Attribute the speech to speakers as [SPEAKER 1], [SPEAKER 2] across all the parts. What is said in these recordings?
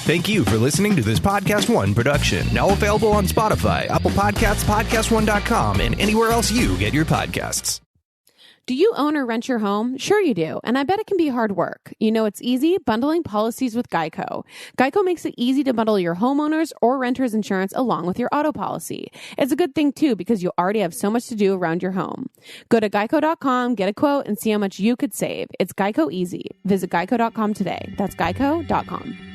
[SPEAKER 1] Thank you for listening to this Podcast One production. Now available on Spotify, Apple Podcasts, PodcastOne.com, and anywhere else you get your podcasts.
[SPEAKER 2] Do you own or rent your home? Sure you do, and I bet it can be hard work. You know it's easy? Bundling policies with Geico. Geico makes it easy to bundle your homeowners or renters insurance along with your auto policy. It's a good thing, too, because you already have so much to do around your home. Go to geico.com, get a quote, and see how much you could save. It's Geico easy. Visit geico.com today. That's geico.com.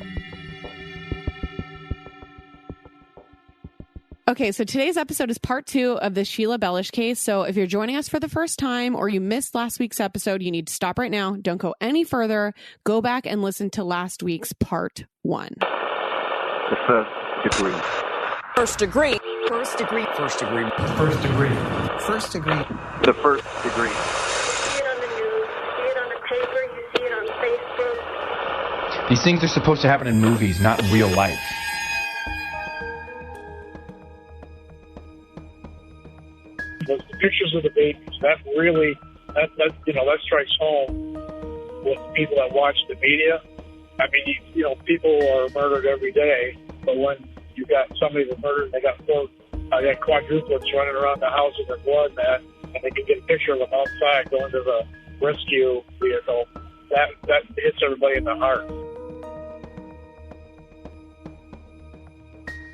[SPEAKER 2] Okay, so today's episode is part 2 of the Sheila Bellush case. So if you're joining us for the first time or you missed last week's episode, you need to stop right now. Don't go any further. Go back and listen to last week's part 1.
[SPEAKER 3] The first degree.
[SPEAKER 4] First degree. First degree.
[SPEAKER 3] First degree.
[SPEAKER 5] First degree.
[SPEAKER 4] First degree.
[SPEAKER 3] The first degree.
[SPEAKER 6] You see it on the news, you see it on the paper, you see it on Facebook.
[SPEAKER 5] These things are supposed to happen in movies, not in real life.
[SPEAKER 7] The pictures of the babies, that strikes home with people that watch the media. I mean, people are murdered every day, but when you got somebody that's murdered, they got quadruplets running around the house in their blood, man, and they can get a picture of them outside going to the rescue vehicle. That hits everybody in the heart.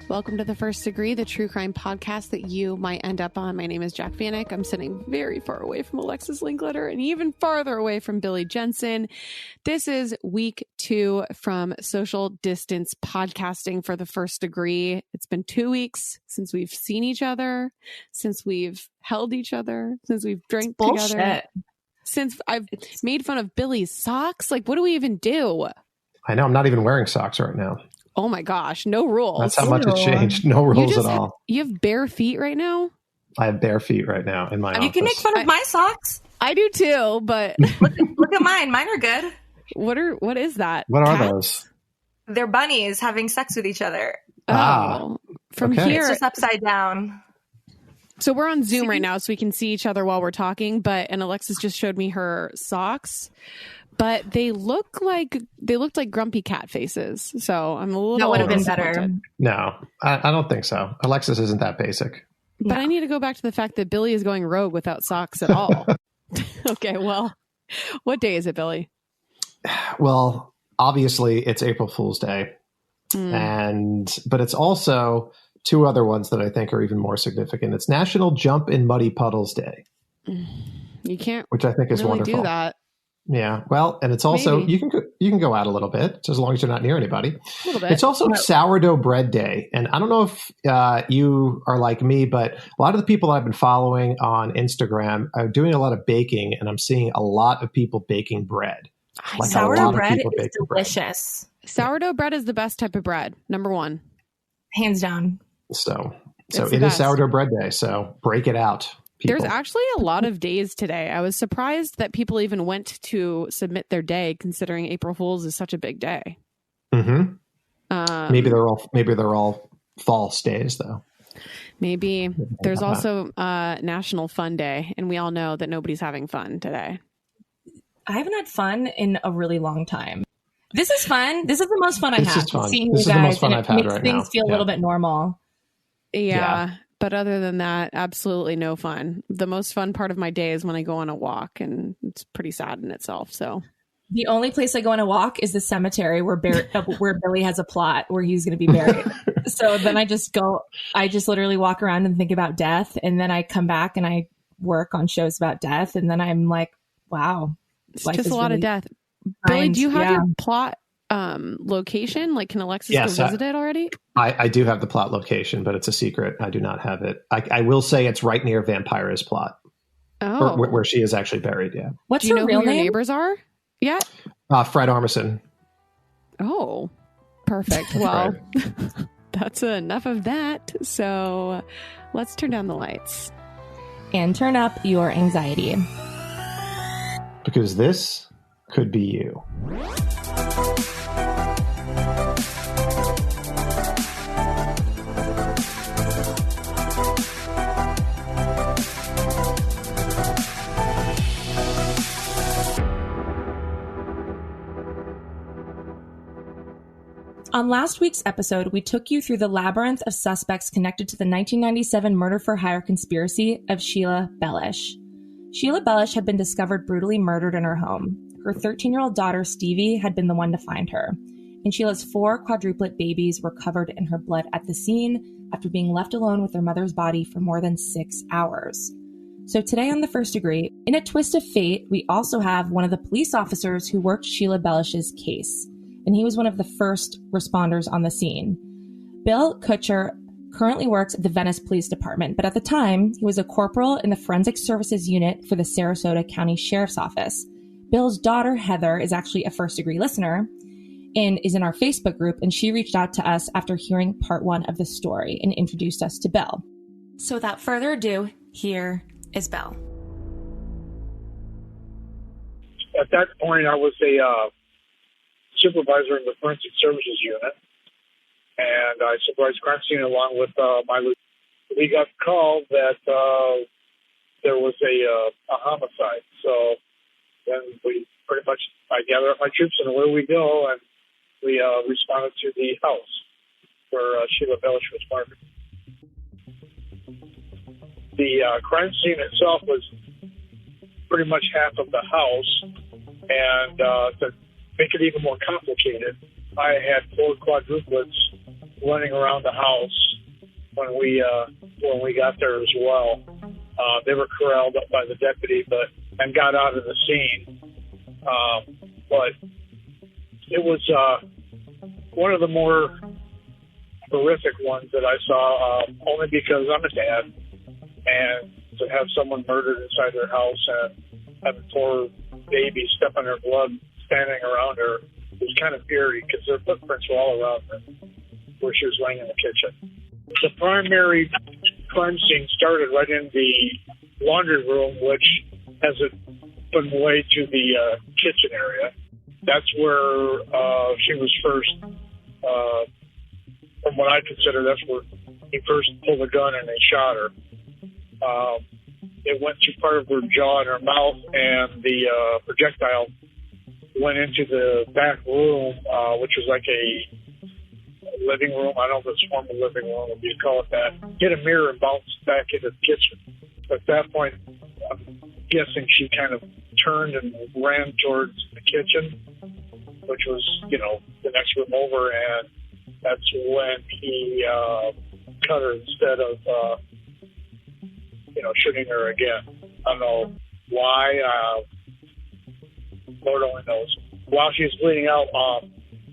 [SPEAKER 2] Welcome to The First Degree, the true crime podcast that you might end up on. My name is Jack Vanek. I'm sitting very far away from Alexis Linkletter and even farther away from Billy Jensen. This is week 2 from social distance podcasting for The First Degree. It's been 2 weeks since we've seen each other, since we've held each other, since we've drank together, since I've made fun of Billy's socks. Like, what do we even do?
[SPEAKER 8] I know. I'm not even wearing socks right now.
[SPEAKER 2] Oh my gosh, no rules.
[SPEAKER 8] That's how much it changed. No rules at all.
[SPEAKER 2] You have bare feet right now?
[SPEAKER 8] I have bare feet right now in my office.
[SPEAKER 4] You can make fun of my socks.
[SPEAKER 2] I do too, but
[SPEAKER 4] look at mine. Mine are good.
[SPEAKER 2] What is that?
[SPEAKER 8] What are
[SPEAKER 2] Cats?
[SPEAKER 8] those?
[SPEAKER 4] They're bunnies having sex with each other.
[SPEAKER 2] From
[SPEAKER 8] okay.
[SPEAKER 2] here.
[SPEAKER 4] It's just upside down.
[SPEAKER 2] So we're on Zoom right now, so we can see each other while we're talking. And Alexis just showed me her socks, but they looked like grumpy cat faces. So I'm a little.
[SPEAKER 4] That would have been better.
[SPEAKER 8] No, I don't think so. Alexis isn't that basic.
[SPEAKER 2] But I need to go back to the fact that Billy is going rogue without socks at all. Okay, well, what day is it, Billy?
[SPEAKER 8] Well, obviously it's April Fool's Day, but it's also 2 other ones that I think are even more significant. It's National Jump in Muddy Puddles Day.
[SPEAKER 2] You can't,
[SPEAKER 8] which I think is
[SPEAKER 2] really
[SPEAKER 8] wonderful.
[SPEAKER 2] Do that.
[SPEAKER 8] Yeah, well, and it's also
[SPEAKER 2] Maybe.
[SPEAKER 8] you can go out a little bit, as long as you're not near anybody.
[SPEAKER 2] A little bit.
[SPEAKER 8] It's also Sourdough Bread Day, and I don't know if you are like me, but a lot of the people I've been following on Instagram are doing a lot of baking, and I'm seeing a lot of people baking bread. Like
[SPEAKER 4] sourdough bread is delicious.
[SPEAKER 2] Sourdough bread is the best type of bread. Number 1,
[SPEAKER 4] hands down.
[SPEAKER 8] So it is Sourdough Bread Day. So break it out. People.
[SPEAKER 2] There's actually a lot of days today. I was surprised that people even went to submit their day, considering April Fool's is such a big day.
[SPEAKER 8] Mm-hmm. Maybe they're all false days, though.
[SPEAKER 2] Maybe there's also National Fun Day, and we all know that nobody's having fun today.
[SPEAKER 4] I haven't had fun in a really long time. This is fun. This is the most fun I've had. Seeing
[SPEAKER 8] this
[SPEAKER 4] you
[SPEAKER 8] is
[SPEAKER 4] guys,
[SPEAKER 8] the most fun I've had
[SPEAKER 4] makes
[SPEAKER 8] right
[SPEAKER 4] things
[SPEAKER 8] now.
[SPEAKER 4] feel a little bit normal.
[SPEAKER 2] Yeah. But other than that, absolutely no fun. The most fun part of my day is when I go on a walk, and it's pretty sad in itself. So
[SPEAKER 4] the only place I go on a walk is the cemetery where Billy has a plot where he's going to be buried. So then I just literally walk around and think about death. And then I come back and I work on shows about death. And then I'm like, wow.
[SPEAKER 2] It's just a lot of death. Billy, do you have your plot location? Like, can Alexis go visit it already?
[SPEAKER 8] I do have the plot location, but it's a secret. I do not have it. I will say it's right near Vampira's plot.
[SPEAKER 2] Oh,
[SPEAKER 8] where she is actually buried. Yeah.
[SPEAKER 4] What's
[SPEAKER 2] do you
[SPEAKER 4] her
[SPEAKER 2] know
[SPEAKER 4] real
[SPEAKER 2] who your
[SPEAKER 4] name?
[SPEAKER 2] neighbors are? Yeah.
[SPEAKER 8] Fred Armisen.
[SPEAKER 2] Oh, perfect. Well, that's enough of that. So let's turn down the lights
[SPEAKER 4] and turn up your anxiety,
[SPEAKER 8] because this could be you.
[SPEAKER 4] On last week's episode, we took you through the labyrinth of suspects connected to the 1997 murder-for-hire conspiracy of Sheila Bellush. Sheila Bellush had been discovered brutally murdered in her home. Her 13-year-old daughter, Stevie, had been the one to find her. And Sheila's 4 quadruplet babies were covered in her blood at the scene after being left alone with their mother's body for more than 6 hours. So today on The First Degree, in a twist of fate, we also have one of the police officers who worked Sheila Bellush's case. And he was one of the first responders on the scene. Bill Kutcher currently works at the Venice Police Department, but at the time, he was a corporal in the Forensic Services Unit for the Sarasota County Sheriff's Office. Bill's daughter, Heather, is actually a first-degree listener and is in our Facebook group, and she reached out to us after hearing part 1 of the story and introduced us to Bill. So without further ado, here is Bill.
[SPEAKER 7] At that point, I was a supervisor in the Forensic Services Unit, and I supervised crime scene along with my lieutenant. We got called that there was a homicide, so then we pretty much, I gathered up my troops and away we go, and we responded to the house where Sheila Bellush was murdered. The crime scene itself was pretty much half of the house, and to make it even more complicated, I had 4 quadruplets running around the house when we got there as well. They were corralled up by the deputy, and got out of the scene. But it was one of the more horrific ones that I saw, only because I'm a dad, and to have someone murdered inside their house and have a poor baby step in her blood standing around her was kind of eerie because their footprints were all around her where she was laying in the kitchen. The primary crime scene started right in the laundry room, which has an open way to the kitchen area. That's where she was first, from what I consider, that's where he first pulled a gun and they shot her. It went through part of her jaw and her mouth, and the projectile went into the back room, which was like a living room. I don't know if it's a formal living room, if you call it that. Hit a mirror and bounced back into the kitchen. At that point, I'm guessing she kind of turned and ran towards the kitchen, which was, the next room over, and that's when he cut her instead of, shooting her again. I don't know why. Lord only knows. While she was bleeding out,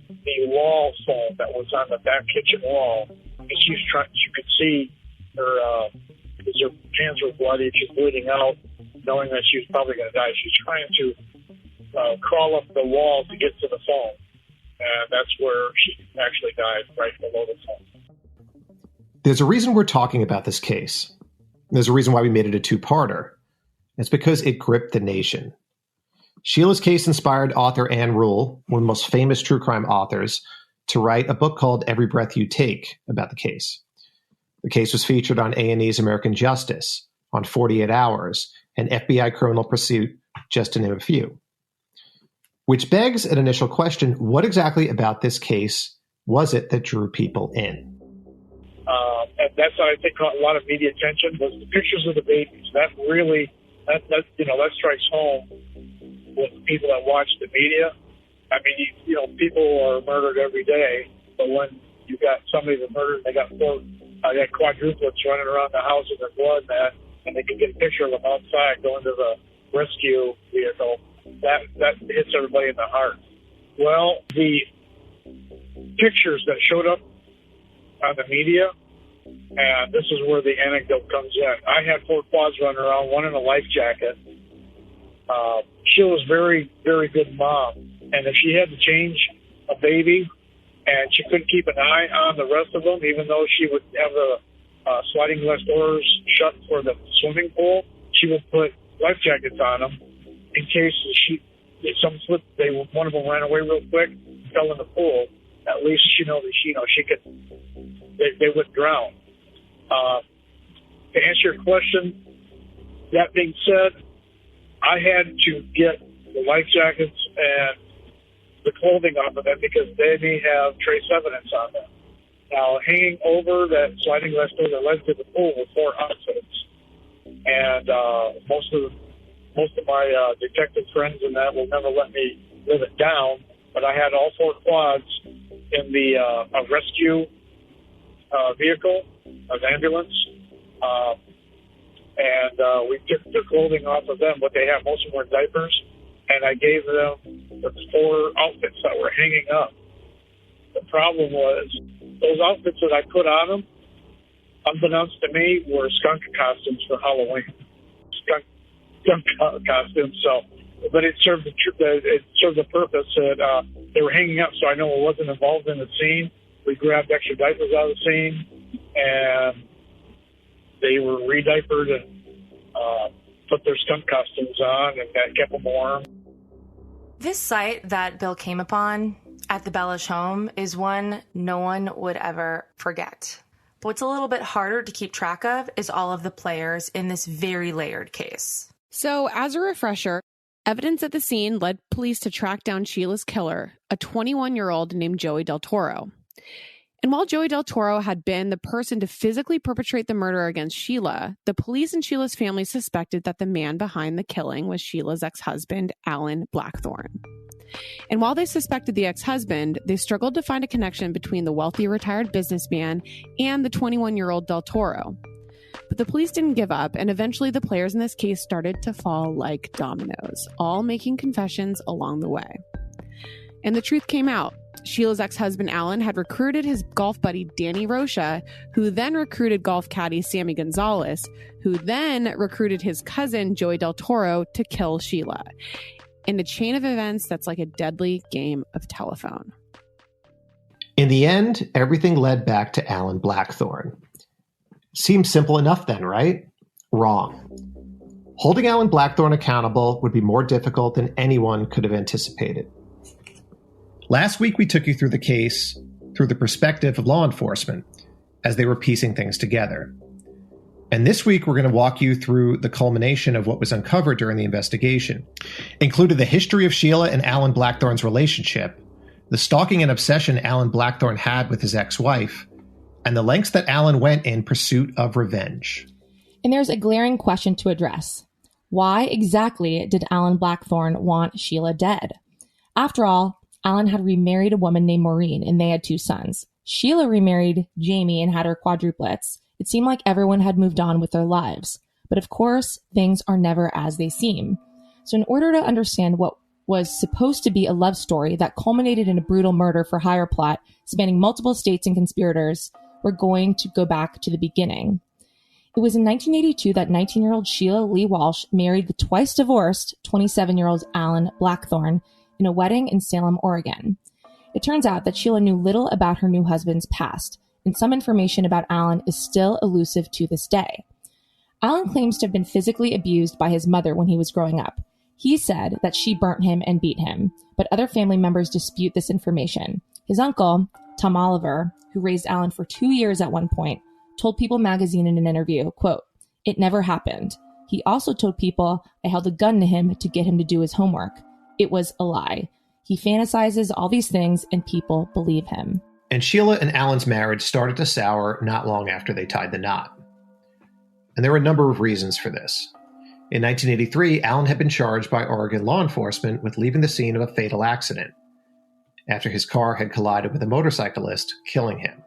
[SPEAKER 7] the wall foam that was on the back kitchen wall, you could see her, because her hands were bloody, she's bleeding out, knowing that she was probably going to die. She's trying to crawl up the wall to get to the foam, and that's where she actually died, right below the foam.
[SPEAKER 8] There's a reason we're talking about this case. There's a reason why we made it a 2-parter. It's because it gripped the nation. Sheila's case inspired author Ann Rule, one of the most famous true crime authors, to write a book called Every Breath You Take about the case. The case was featured on A&E's American Justice, on 48 Hours, and FBI Criminal Pursuit, just to name a few. Which begs an initial question, what exactly about this case was it that drew people in?
[SPEAKER 7] And that's what I think caught a lot of media attention, was the pictures of the babies. That really, that strikes home with people that watch the media. I mean, people are murdered every day, but when you got somebody that's murdered, they got 4, they got quadruplets running around the house in their blood, and they can get a picture of them outside going to the rescue vehicle. That hits everybody in the heart. Well, the pictures that showed up on the media, and this is where the anecdote comes in. I had 4 quads running around, one in a life jacket. Sheila's very, very good mom, and if she had to change a baby and she couldn't keep an eye on the rest of them, even though she would have the sliding glass doors shut for the swimming pool, she would put life jackets on them in case if some slipped, one of them ran away real quick, fell in the pool. At least she could. They would drown. To answer your question, that being said, I had to get the life jackets and the clothing off of them because they may have trace evidence on them. Now, hanging over that sliding glass door that led to the pool were 4 outfits, and most of my detective friends and that will never let me live it down. But I had all 4 quads in the a rescue vehicle, an ambulance, and we took their clothing off of them. But they have, most of them were diapers, and I gave them the 4 outfits that were hanging up. The problem was those outfits that I put on them, unbeknownst to me, were skunk costumes for Halloween. Skunk costumes. So, but it served the purpose that they were hanging up, so I know it wasn't involved in the scene. We grabbed extra diapers out of the scene, and they were re-diapered and put their skunk costumes on, and that kept them warm.
[SPEAKER 9] This site that Bill came upon at the Bellush home is one no one would ever forget. But what's a little bit harder to keep track of is all of the players in this very layered case.
[SPEAKER 2] So, as a refresher, evidence at the scene led police to track down Sheila's killer, a 21-year-old named Joey Del Toro. And while Joey Del Toro had been the person to physically perpetrate the murder against Sheila, the police and Sheila's family suspected that the man behind the killing was Sheila's ex-husband, Allan Blackthorn. And while they suspected the ex-husband, they struggled to find a connection between the wealthy retired businessman and the 21-year-old Del Toro. But the police didn't give up, and eventually the players in this case started to fall like dominoes, all making confessions along the way. And the truth came out. Sheila's ex-husband, Allan, had recruited his golf buddy, Danny Rocha, who then recruited golf caddy Sammy Gonzalez, who then recruited his cousin, Joey Del Toro, to kill Sheila. In a chain of events that's like a deadly game of telephone.
[SPEAKER 8] In the end, everything led back to Allan Blackthorn. Seems simple enough then, right? Wrong. Holding Allan Blackthorn accountable would be more difficult than anyone could have anticipated. Last week, we took you through the case through the perspective of law enforcement as they were piecing things together. And this week, we're going to walk you through the culmination of what was uncovered during the investigation. Included the history of Sheila and Allan Blackthorn's relationship, the stalking and obsession Allan Blackthorn had with his ex-wife, and the lengths that Allan went in pursuit of revenge.
[SPEAKER 4] And there's a glaring question to address. Why exactly did Allan Blackthorn want Sheila dead? After all, Allan had remarried a woman named Maureen, and they had 2 sons. Sheila remarried Jamie and had her quadruplets. It seemed like everyone had moved on with their lives. But of course, things are never as they seem. So in order to understand what was supposed to be a love story that culminated in a brutal murder for hire plot spanning multiple states and conspirators, we're going to go back to the beginning. It was in 1982 that 19-year-old Sheila Lee Walsh married the twice-divorced 27-year-old Allan Blackthorn in a wedding in Salem, Oregon. It turns out that Sheila knew little about her new husband's past, and some information about Allan is still elusive to this day. Allan claims to have been physically abused by his mother when he was growing up. He said that she burnt him and beat him, but other family members dispute this information. His uncle, Tom Oliver, who raised Allan for 2 years at one point, told People magazine in an interview, quote, "It never happened. He also told People I held a gun to him to get him to do his homework. It was a lie. He fantasizes all these things and people believe him."
[SPEAKER 8] And Sheila and Allan's marriage started to sour not long after they tied the knot. And there were a number of reasons for this. In 1983, Allan had been charged by Oregon law enforcement with leaving the scene of a fatal accident after his car had collided with a motorcyclist, killing him.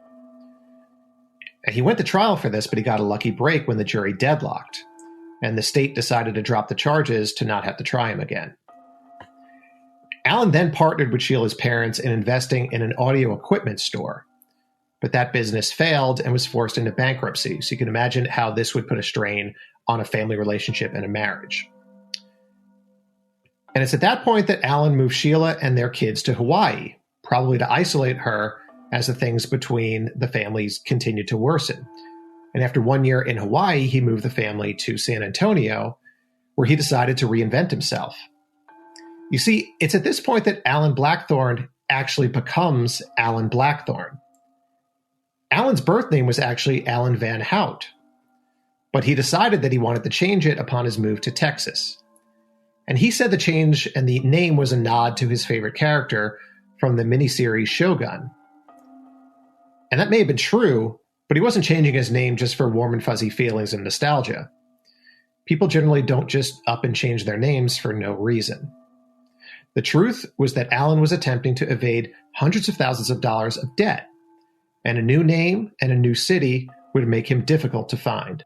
[SPEAKER 8] And he went to trial for this, but he got a lucky break when the jury deadlocked, and the state decided to drop the charges to not have to try him again. Allan then partnered with Sheila's parents in investing in an audio equipment store, but that business failed and was forced into bankruptcy. So you can imagine how this would put a strain on a family relationship and a marriage. And it's at that point that Allan moved Sheila and their kids to Hawaii, probably to isolate her as the things between the families continued to worsen. And after 1 year in Hawaii, he moved the family to San Antonio, where he decided to reinvent himself. You see, it's at this point that Allan Blackthorn actually becomes Allan Blackthorn. Allan's birth name was actually Allan Van Hout, but he decided that he wanted to change it upon his move to Texas. And he said the change and the name was a nod to his favorite character from the miniseries Shogun. And that may have been true, but he wasn't changing his name just for warm and fuzzy feelings and nostalgia. People generally don't just up and change their names for no reason. The truth was that Allan was attempting to evade hundreds of thousands of dollars of debt, and a new name and a new city would make him difficult to find.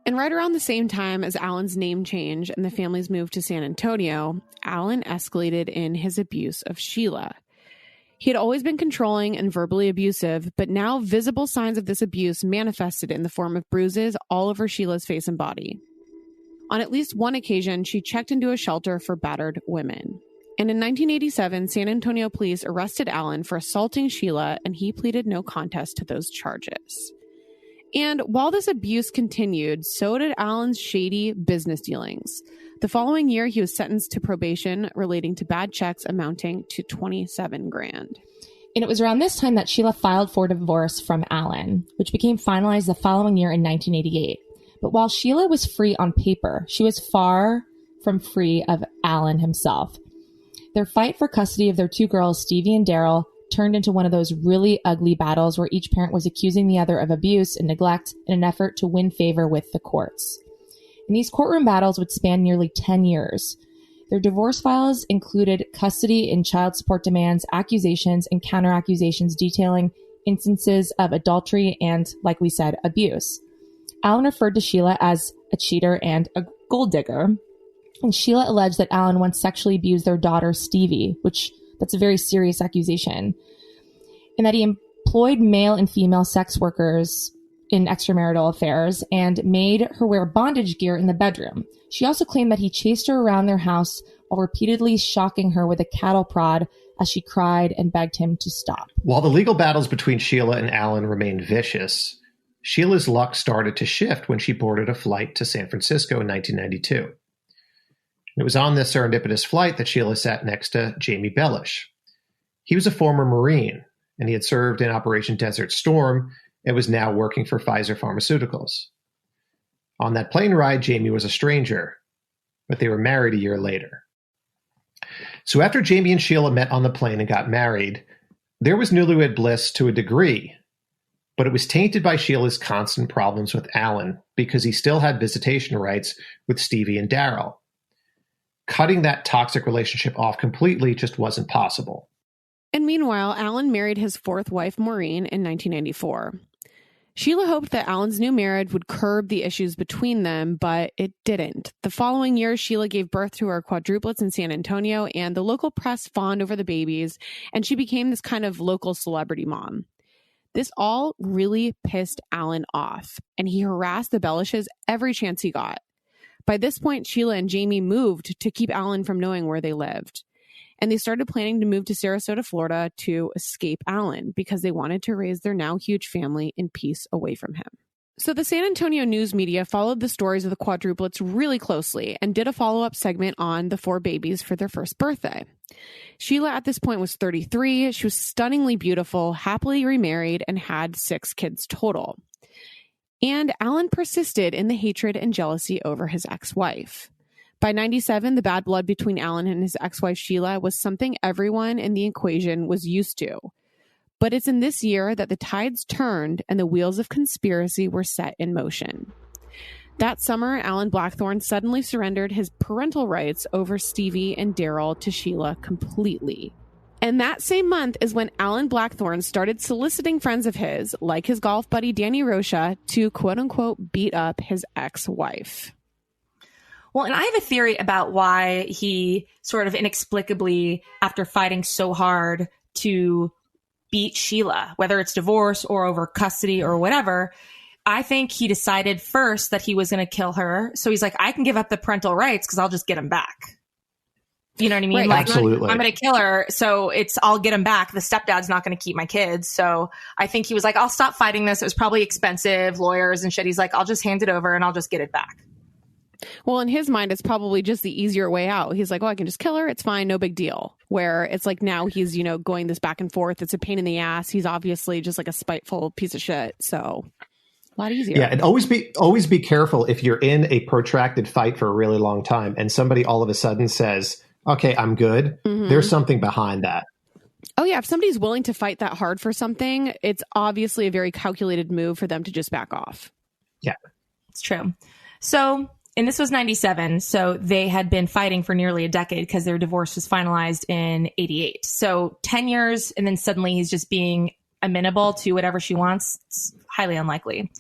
[SPEAKER 2] And right around the same time as Allan's name change and the family's move to San Antonio, Allan escalated in his abuse of Sheila. He had always been controlling and verbally abusive, but now visible signs of this abuse manifested in the form of bruises all over Sheila's face and body. On at least one occasion, she checked into a shelter for battered women. And in 1987, San Antonio police arrested Allan for assaulting Sheila, and he pleaded no contest to those charges. And while this abuse continued, so did Allan's shady business dealings. The following year, he was sentenced to probation relating to bad checks amounting to $27,000.
[SPEAKER 4] And it was around this time that Sheila filed for divorce from Allan, which became finalized the following year in 1988. But while Sheila was free on paper, she was far from free of Allan himself. Their fight for custody of their two girls, Stevie and Daryl, turned into one of those really ugly battles where each parent was accusing the other of abuse and neglect in an effort to win favor with the courts. And these courtroom battles would span nearly 10 years. Their divorce files included custody and child support demands, accusations, and counter-accusations detailing instances of adultery and, like we said, abuse. Allan referred to Sheila as a cheater and a gold digger. And Sheila alleged that Allan once sexually abused their daughter, Stevie, which that's a very serious accusation, and that he employed male and female sex workers in extramarital affairs and made her wear bondage gear in the bedroom. She also claimed that he chased her around their house while repeatedly shocking her with a cattle prod as she cried and begged him to stop. While
[SPEAKER 8] the legal battles between Sheila and Allan remained vicious, Sheila's luck started to shift when she boarded a flight to San Francisco in 1992. It was on this serendipitous flight that Sheila sat next to Jamie Bellush. He was a former Marine, and he had served in Operation Desert Storm and was now working for Pfizer Pharmaceuticals. On that plane ride, Jamie was a stranger, but they were married a year later. So after Jamie and Sheila met on the plane and got married, there was newlywed bliss to a degree, but it was tainted by Sheila's constant problems with Allan because he still had visitation rights with Stevie and Daryl. Cutting that toxic relationship off completely just wasn't possible.
[SPEAKER 2] And meanwhile, Allan married his fourth wife, Maureen, in 1994. Sheila hoped that Allan's new marriage would curb the issues between them, but it didn't. The following year, Sheila gave birth to her quadruplets in San Antonio, and the local press fawned over the babies, and she became this kind of local celebrity mom. This all really pissed Allan off, and he harassed the Bellushes every chance he got. By this point, Sheila and Jamie moved to keep Allan from knowing where they lived. And they started planning to move to Sarasota, Florida to escape Allan because they wanted to raise their now huge family in peace away from him. So the San Antonio news media followed the stories of the quadruplets really closely and did a follow-up segment on the four babies for their first birthday. Sheila at this point was 33. She was stunningly beautiful, happily remarried, and had 6 kids total. And Allan persisted in the hatred and jealousy over his ex-wife. By 97, the bad blood between Allan and his ex-wife Sheila was something everyone in the equation was used to. But it's in this year that the tides turned and the wheels of conspiracy were set in motion. That summer, Allan Blackthorne suddenly surrendered his parental rights over Stevie and Daryl to Sheila completely. And that same month is when Allan Blackthorne started soliciting friends of his, like his golf buddy Danny Rocha, to quote-unquote beat up his ex-wife.
[SPEAKER 9] Well, and I have a theory about why he sort of inexplicably, after fighting so hard to beat Sheila, whether it's divorce or over custody or whatever, I think he decided first that he was going to kill her. So he's like, I can give up the parental rights because I'll just get him back. You know what I mean?
[SPEAKER 2] Right,
[SPEAKER 9] like,
[SPEAKER 8] absolutely.
[SPEAKER 9] I'm going to kill her, so I'll get him back. The stepdad's not going to keep my kids. So I think he was like, I'll stop fighting this. It was probably expensive, lawyers and shit. He's like, I'll just hand it over and I'll just get it back.
[SPEAKER 2] Well, in his mind, it's probably just the easier way out. He's like, well, I can just kill her. It's fine. No big deal. Where it's like now he's, going this back and forth. It's a pain in the ass. He's obviously just like a spiteful piece of shit. So A lot easier.
[SPEAKER 8] Yeah, and always be careful if you're in a protracted fight for a really long time and somebody all of a sudden says, "Okay, I'm good."
[SPEAKER 2] Mm-hmm.
[SPEAKER 8] There's something behind that.
[SPEAKER 2] Oh yeah, if somebody's willing to fight that hard for something, it's obviously a very calculated move for them to just back off.
[SPEAKER 8] Yeah.
[SPEAKER 4] It's true. So, and this was 97, so they had been fighting for nearly a decade because their divorce was finalized in 88. So 10 years, and then suddenly he's just being amenable to whatever she wants. It's highly unlikely.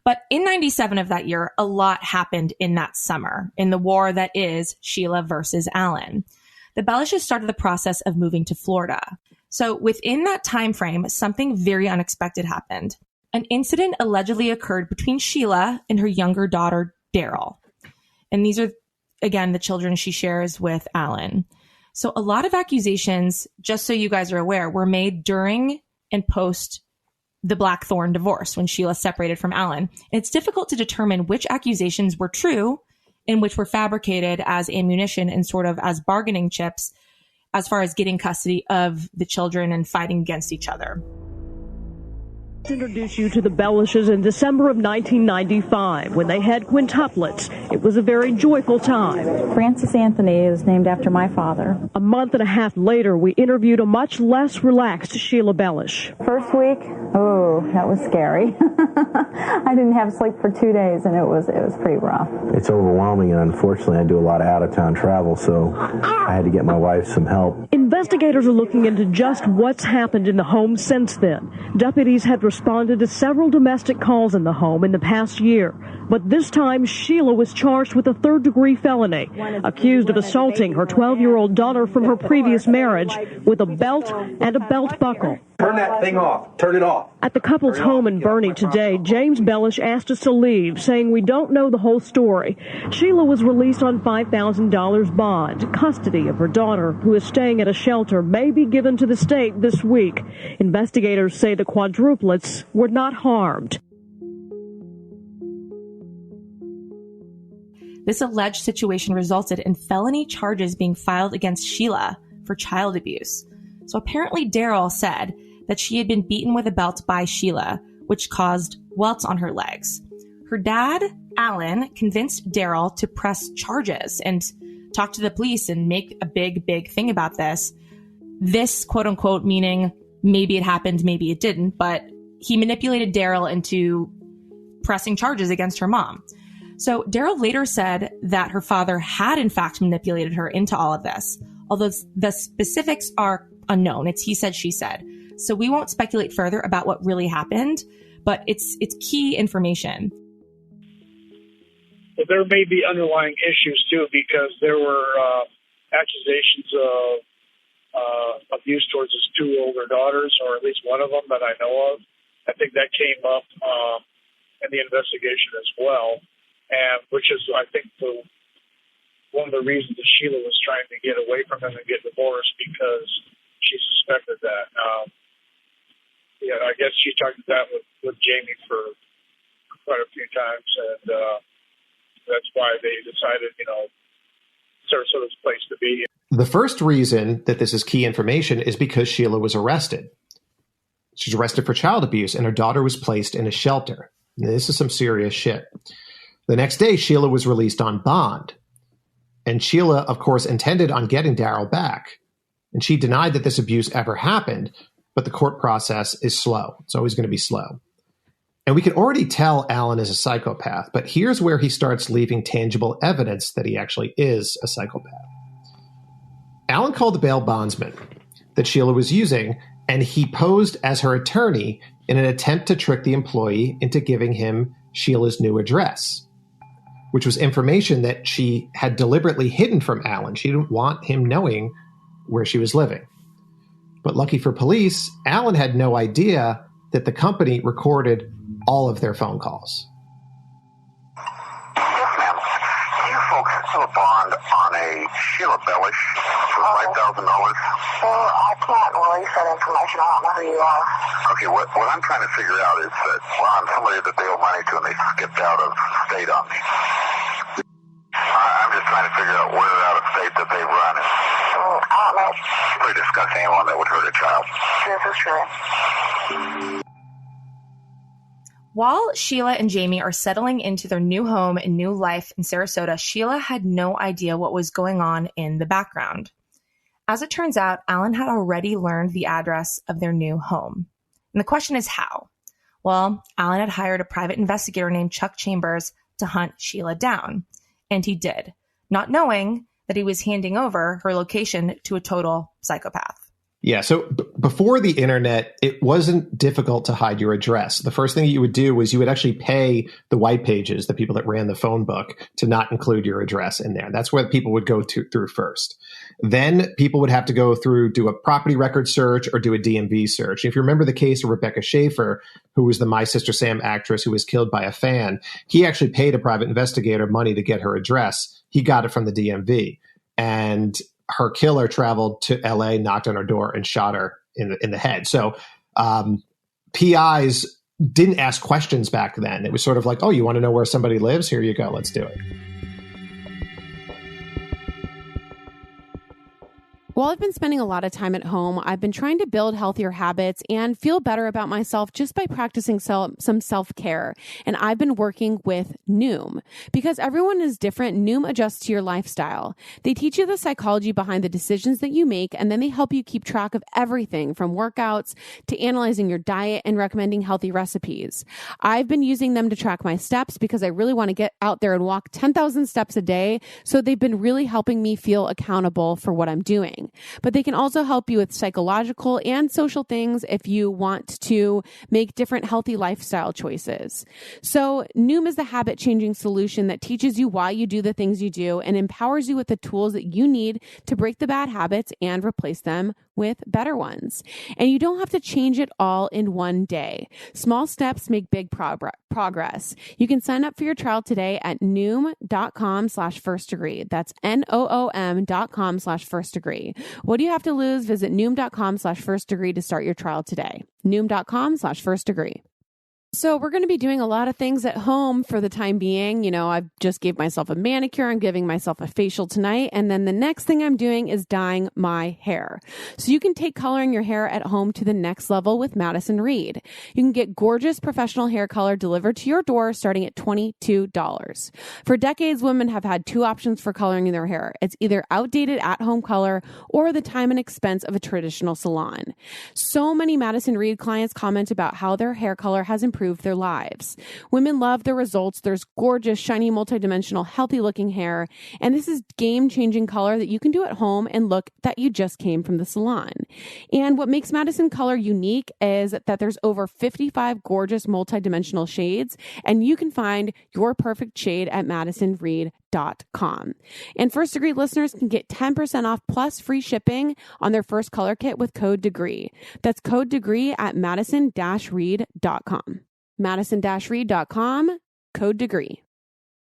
[SPEAKER 4] But in 97 of that year, a lot happened in that summer, in the war that is Sheila versus Allan. The Bellushes started the process of moving to Florida. So within that time frame, something very unexpected happened. An incident allegedly occurred between Sheila and her younger daughter, Daryl. And these are, again, the children she shares with Allan. So a lot of accusations, just so you guys are aware, were made during and post the Blackthorn divorce when Sheila separated from Allan. And it's difficult to determine which accusations were true and which were fabricated as ammunition and sort of as bargaining chips as far as getting custody of the children and fighting against each other.
[SPEAKER 10] Introduce you to the Bellushes in December of 1995 when they had quintuplets. It was a very joyful time.
[SPEAKER 11] Francis Anthony is named after my father.
[SPEAKER 10] A month and a half later, we interviewed a much less relaxed Sheila Bellush.
[SPEAKER 11] First week, oh, that was scary. I didn't have sleep for 2 days, and it was pretty rough.
[SPEAKER 12] It's overwhelming, and unfortunately, I do a lot of out-of-town travel, so I had to get my wife some help.
[SPEAKER 10] Investigators are looking into just what's happened in the home since then. Deputies had responded to several domestic calls in the home in the past year. But this time, Sheila was charged with a third-degree felony, accused of assaulting her 12-year-old daughter from her previous marriage with a belt and a belt buckle.
[SPEAKER 13] Turn that thing off. Turn it off.
[SPEAKER 10] At the couple's home in Bernie today, James Bellush asked us to leave, saying we don't know the whole story. Sheila was released on $5,000 bond. Custody of her daughter, who is staying at a shelter, may be given to the state this week. Investigators say the quadruplets were not harmed.
[SPEAKER 4] This alleged situation resulted in felony charges being filed against Sheila for child abuse. So apparently Daryl said that she had been beaten with a belt by Sheila, which caused welts on her legs. Her dad, Allan, convinced Daryl to press charges and talk to the police and make a big thing about this. This, quote unquote, meaning maybe it happened, maybe it didn't, but he manipulated Daryl into pressing charges against her mom. So Daryl later said that her father had in fact manipulated her into all of this, although the specifics are unknown. It's he said, she said. So we won't speculate further about what really happened, but it's key information.
[SPEAKER 7] But there may be underlying issues too, because there were accusations of abuse towards his two older daughters, or at least one of them that I know of. I think that came up in the investigation as well, and which is, I think, one of the reasons that Sheila was trying to get away from him and get divorced, because she suspected that. I guess she talked that with Jamie for quite a few times, and that's why they decided, Sarasota place to be.
[SPEAKER 8] The first reason that this is key information is because Sheila was arrested. She's arrested for child abuse, and her daughter was placed in a shelter. Now, this is some serious shit. The next day, Sheila was released on bond. And Sheila, of course, intended on getting Daryl back. And she denied that this abuse ever happened, but the court process is slow. It's always going to be slow. And we can already tell Allan is a psychopath, but here's where he starts leaving tangible evidence that he actually is a psychopath. Allan called the bail bondsman that Sheila was using, and he posed as her attorney in an attempt to trick the employee into giving him Sheila's new address, which was information that she had deliberately hidden from Allan. She didn't want him knowing where she was living. But lucky for police, Allan had no idea that the company recorded all of their phone calls.
[SPEAKER 14] Yes, ma'am. You folks have a bond on a Sheila Bellush for $5,000?
[SPEAKER 6] Well, I can't release that information. I don't know who you are.
[SPEAKER 14] Okay, what I'm trying to figure out is that, I'm somebody that they owe money to and they skipped out of state on me. I'm just trying to figure out where out of state that they run.
[SPEAKER 6] I don't know.
[SPEAKER 14] Pretty disgusting, anyone that would hurt a child.
[SPEAKER 6] This is true.
[SPEAKER 9] While Sheila and Jamie are settling into their new home and new life in Sarasota, Sheila had no idea what was going on in the background. As it turns out, Allan had already learned the address of their new home. And the question is how? Well, Allan had hired a private investigator named Chuck Chambers to hunt Sheila down. And he did, not knowing that he was handing over her location to a total psychopath.
[SPEAKER 8] Yeah. So before the internet, it wasn't difficult to hide your address. The first thing you would do was you would actually pay the white pages, the people that ran the phone book, to not include your address in there. That's where people would go through first. Then people would have to go through, do a property record search or do a DMV search. If you remember the case of Rebecca Schaefer, who was the My Sister Sam actress who was killed by a fan, he actually paid a private investigator money to get her address. He got it from the DMV. And her killer traveled to LA, knocked on her door, and shot her in the head. So PIs didn't ask questions back then. It was sort of like, oh, you want to know where somebody lives? Here you go. Let's do it.
[SPEAKER 2] While I've been spending a lot of time at home, I've been trying to build healthier habits and feel better about myself just by practicing some self-care. And I've been working with Noom. Because everyone is different, Noom adjusts to your lifestyle. They teach you the psychology behind the decisions that you make, and then they help you keep track of everything from workouts to analyzing your diet and recommending healthy recipes. I've been using them to track my steps because I really want to get out there and walk 10,000 steps a day. So they've been really helping me feel accountable for what I'm doing. But they can also help you with psychological and social things if you want to make different healthy lifestyle choices. So Noom is the habit-changing solution that teaches you why you do the things you do and empowers you with the tools that you need to break the bad habits and replace them with better ones. And you don't have to change it all in one day. Small steps make big progress. You can sign up for your trial today at Noom.com/firstdegree. That's NOOM.com/firstdegree. What do you have to lose? Visit Noom.com/firstdegree to start your trial today. Noom.com/firstdegree. So we're going to be doing a lot of things at home for the time being. You know, I've just gave myself a manicure. I'm giving myself a facial tonight. And then the next thing I'm doing is dyeing my hair. So you can take coloring your hair at home to the next level with Madison Reed. You can get gorgeous professional hair color delivered to your door starting at $22. For decades, women have had two options for coloring their hair. It's either outdated at-home color or the time and expense of a traditional salon. So many Madison Reed clients comment about how their hair color has improved their lives. Women love the results. There's gorgeous, shiny, multidimensional, healthy-looking hair, and this is game-changing color that you can do at home and look that you just came from the salon. And what makes Madison Color unique is that there's over 55 gorgeous, multidimensional shades, and you can find your perfect shade at MadisonReed.com. And First Degree listeners can get 10% off plus free shipping on their first color kit with code DEGREE. That's code DEGREE at Madison-Reed.com. Madison-Reed.com, code DEGREE.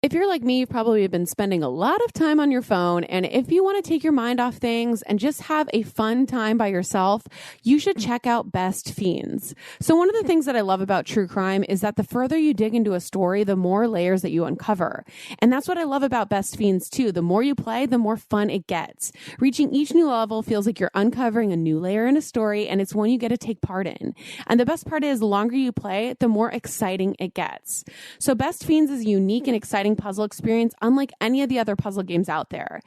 [SPEAKER 2] If you're like me, you've probably been spending a lot of time on your phone. And if you want to take your mind off things and just have a fun time by yourself, you should check out Best Fiends. So one of the things that I love about true crime is that the further you dig into a story, the more layers that you uncover. And that's what I love about Best Fiends too. The more you play, the more fun it gets. Reaching each new level feels like you're uncovering a new layer in a story, and it's one you get to take part in. And the best part is the longer you play, the more exciting it gets. So Best Fiends is a unique and exciting puzzle experience unlike any of the other puzzle games out there.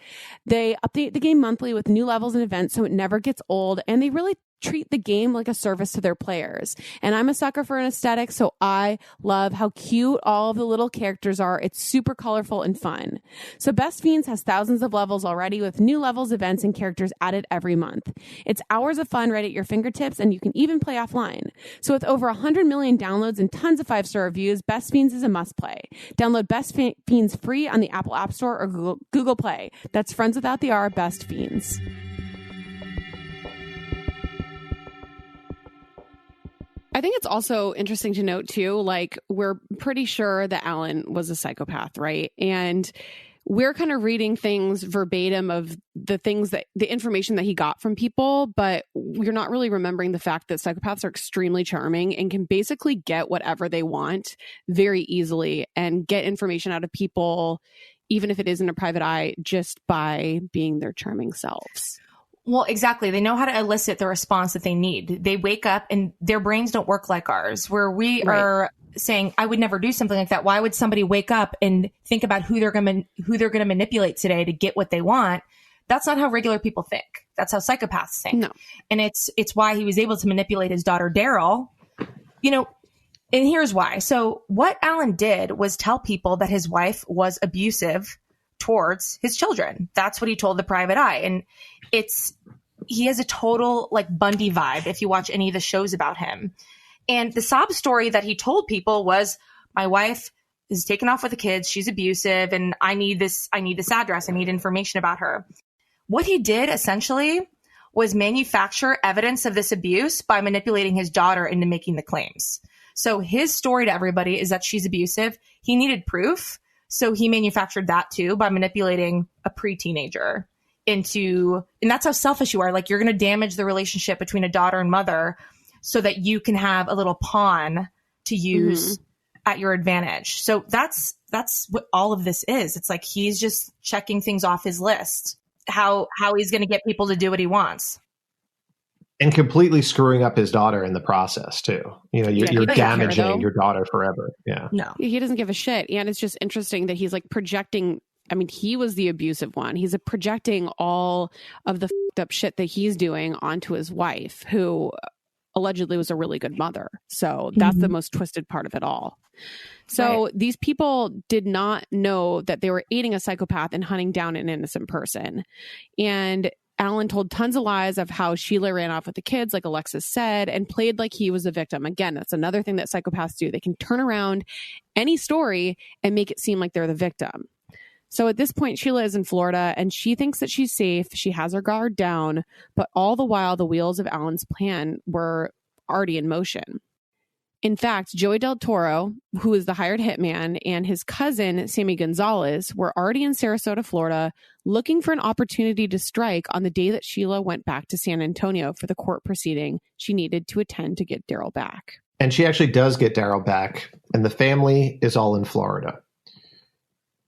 [SPEAKER 2] They update the game monthly with new levels and events so it never gets old, and they really treat the game like a service to their players. And I'm a sucker for an aesthetic, so I love how cute all of the little characters are. It's super colorful and fun. So Best Fiends has thousands of levels already with new levels, events, and characters added every month. It's hours of fun right at your fingertips, and you can even play offline. So with over 100 million downloads and tons of 5-star reviews, Best Fiends is a must-play. Download Best Fiends free on the Apple App Store or Google Play. That's friends without the R, Best Fiends. I think it's also interesting to note too, like we're pretty sure that Allan was a psychopath, right? And we're kind of reading things verbatim of the information that he got from people, but you're not really remembering the fact that psychopaths are extremely charming and can basically get whatever they want very easily and get information out of people, even if it isn't a private eye, just by being their charming selves.
[SPEAKER 9] Well, exactly. They know how to elicit the response that they need. They wake up and their brains don't work like ours, where we are
[SPEAKER 4] saying, I would never do something like that. Why would somebody wake up and think about who they're going to manipulate today to get what they want? That's not how regular people think. That's how psychopaths think.
[SPEAKER 2] No.
[SPEAKER 4] And it's why he was able to manipulate his daughter, Daryl. You know, and here's why. So what Allan did was tell people that his wife was abusive towards his children. That's what he told the Private Eye. And he has a total like Bundy vibe if you watch any of the shows about him. And the sob story that he told people was, my wife is taken off with the kids. She's abusive and I need this address. I need information about her. What he did essentially was manufacture evidence of this abuse by manipulating his daughter into making the claims. So his story to everybody is that she's abusive. He needed proof. So he manufactured that too by manipulating a pre-teenager and that's how selfish you are. Like, you're going to damage the relationship between a daughter and mother so that you can have a little pawn to use at your advantage. So that's what all of this is. It's like he's just checking things off his list, how he's going to get people to do what he wants.
[SPEAKER 8] And completely screwing up his daughter in the process too. You know, you're damaging your daughter forever. Yeah.
[SPEAKER 2] No, he doesn't give a shit. And it's just interesting that he's like projecting. I mean, he was the abusive one. He's projecting all of the f***ed up shit that he's doing onto his wife, who allegedly was a really good mother. So that's the most twisted part of it all. So these people did not know that they were aiding a psychopath and hunting down an innocent person. And Allan told tons of lies of how Sheila ran off with the kids, like Alexis said, and played like he was a victim. Again, that's another thing that psychopaths do. They can turn around any story and make it seem like they're the victim. So at this point, Sheila is in Florida and she thinks that she's safe. She has her guard down, but all the while the wheels of Allan's plan were already in motion. In fact, Joey Del Toro, who is the hired hitman, and his cousin, Sammy Gonzalez, were already in Sarasota, Florida, looking for an opportunity to strike on the day that Sheila went back to San Antonio for the court proceeding she needed to attend to get Daryl back.
[SPEAKER 8] And she actually does get Daryl back, and the family is all in Florida.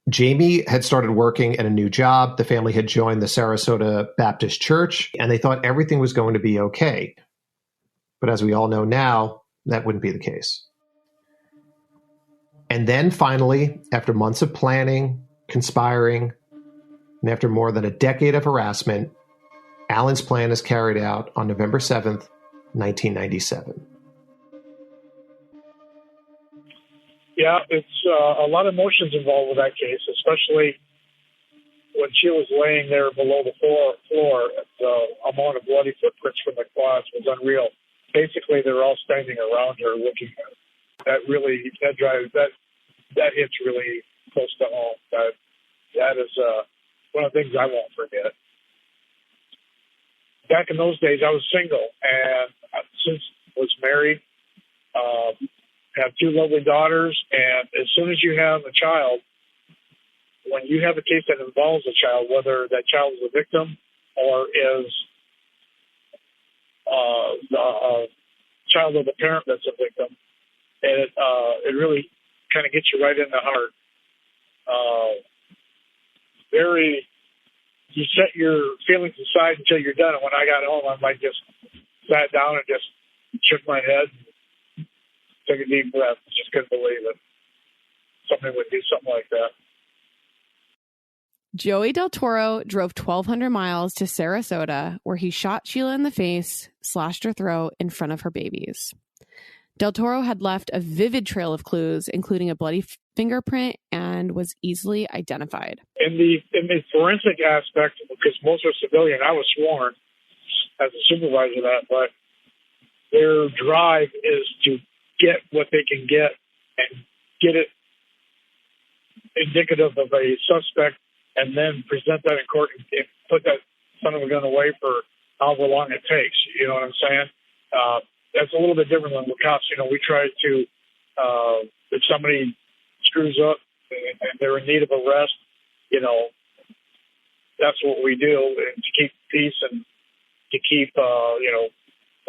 [SPEAKER 8] Jamie had started working at a new job. The family had joined the Sarasota Baptist Church, and they thought everything was going to be okay. But as we all know now, that wouldn't be the case. And then finally, after months of planning, conspiring, and after more than a decade of harassment, Allan's plan is carried out on November 7th, 1997.
[SPEAKER 7] Yeah, it's a lot of emotions involved with that case, especially when she was laying there below the floor. The amount of bloody footprints from the cloths was unreal. Basically, they're all standing around her looking at her. That hits really close to home. That is one of the things I won't forget. Back in those days, I was single, and since I was married, have two lovely daughters, and as soon as you have a child, when you have a case that involves a child, whether that child is a victim or is the child of the parent that's a victim, it really kind of gets you right in the heart. You set your feelings aside until you're done, and when I got home, I might just sat down and just shook my head, took a deep breath, just couldn't believe it. Somebody would do something like that.
[SPEAKER 2] Joey Del Toro drove 1,200 miles to Sarasota, where he shot Sheila in the face, slashed her throat in front of her babies. Del Toro had left a vivid trail of clues, including a bloody fingerprint, and was easily identified.
[SPEAKER 7] In the forensic aspect, because most are civilian, I was sworn as a supervisor of that, but their drive is to get what they can get and get it indicative of a suspect, and then present that in court and put that son of a gun away for however long it takes. You know what I'm saying? That's a little bit different than the cops. You know, we try to, if somebody screws up and they're in need of arrest, you know, that's what we do, and to keep peace and to keep, you know,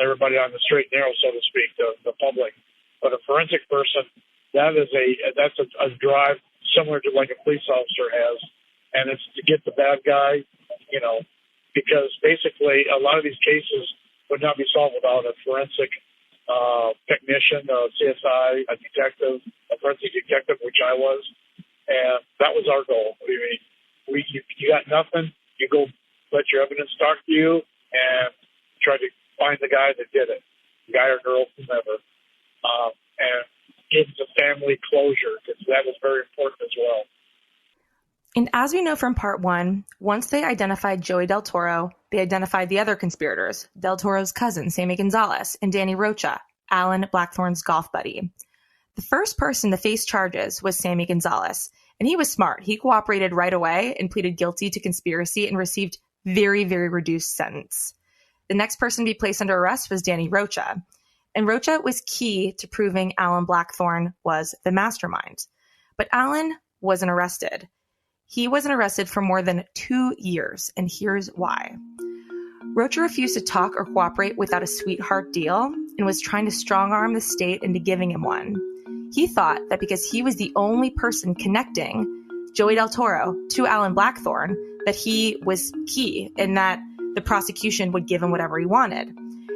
[SPEAKER 7] everybody on the straight and narrow, so to speak, the public. But a forensic person, that's a drive similar to like a police officer has. And it's to get the bad guy, you know, because basically a lot of these cases would not be solved without a forensic technician, a CSI, a detective, a forensic detective, which I was, and that was our goal. I mean, you got nothing, you go let your evidence talk to you and try to find the guy that did it, guy or girl, whomever, and give the family closure, because that was very important as well.
[SPEAKER 9] And as we know from part 1, once they identified Joey Del Toro, they identified the other conspirators, Del Toro's cousin, Sammy Gonzalez, and Danny Rocha, Allan Blackthorne's golf buddy. The first person to face charges was Sammy Gonzalez, and he was smart. He cooperated right away and pleaded guilty to conspiracy and received very, very reduced sentence. The next person to be placed under arrest was Danny Rocha, and Rocha was key to proving Allan Blackthorne was the mastermind. But Allan wasn't arrested. He wasn't arrested for more than 2 years, and here's why. Rocha refused to talk or cooperate without a sweetheart deal and was trying to strong-arm the state into giving him one. He thought that because he was the only person connecting Joey Del Toro to Allan Blackthorne, that he was key and that the prosecution would give him whatever he wanted.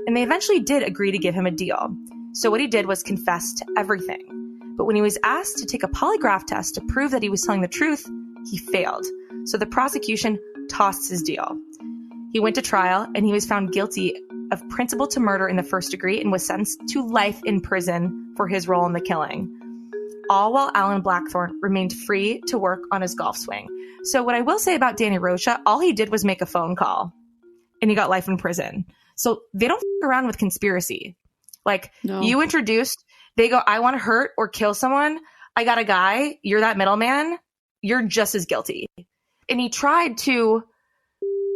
[SPEAKER 9] And they eventually did agree to give him a deal. So what he did was confess to everything. But when he was asked to take a polygraph test to prove that he was telling the truth, he failed. So the prosecution tossed his deal. He went to trial and he was found guilty of principal to murder in the first degree and was sentenced to life in prison for his role in the killing. All while Allan Blackthorne remained free to work on his golf swing. So what I will say about Danny Rocha, all he did was make a phone call and he got life in prison. So they don't f*** around with conspiracy. Like, no. You introduced, they go, I want to hurt or kill someone. I got a guy. You're that middleman. You're just as guilty. And he tried to,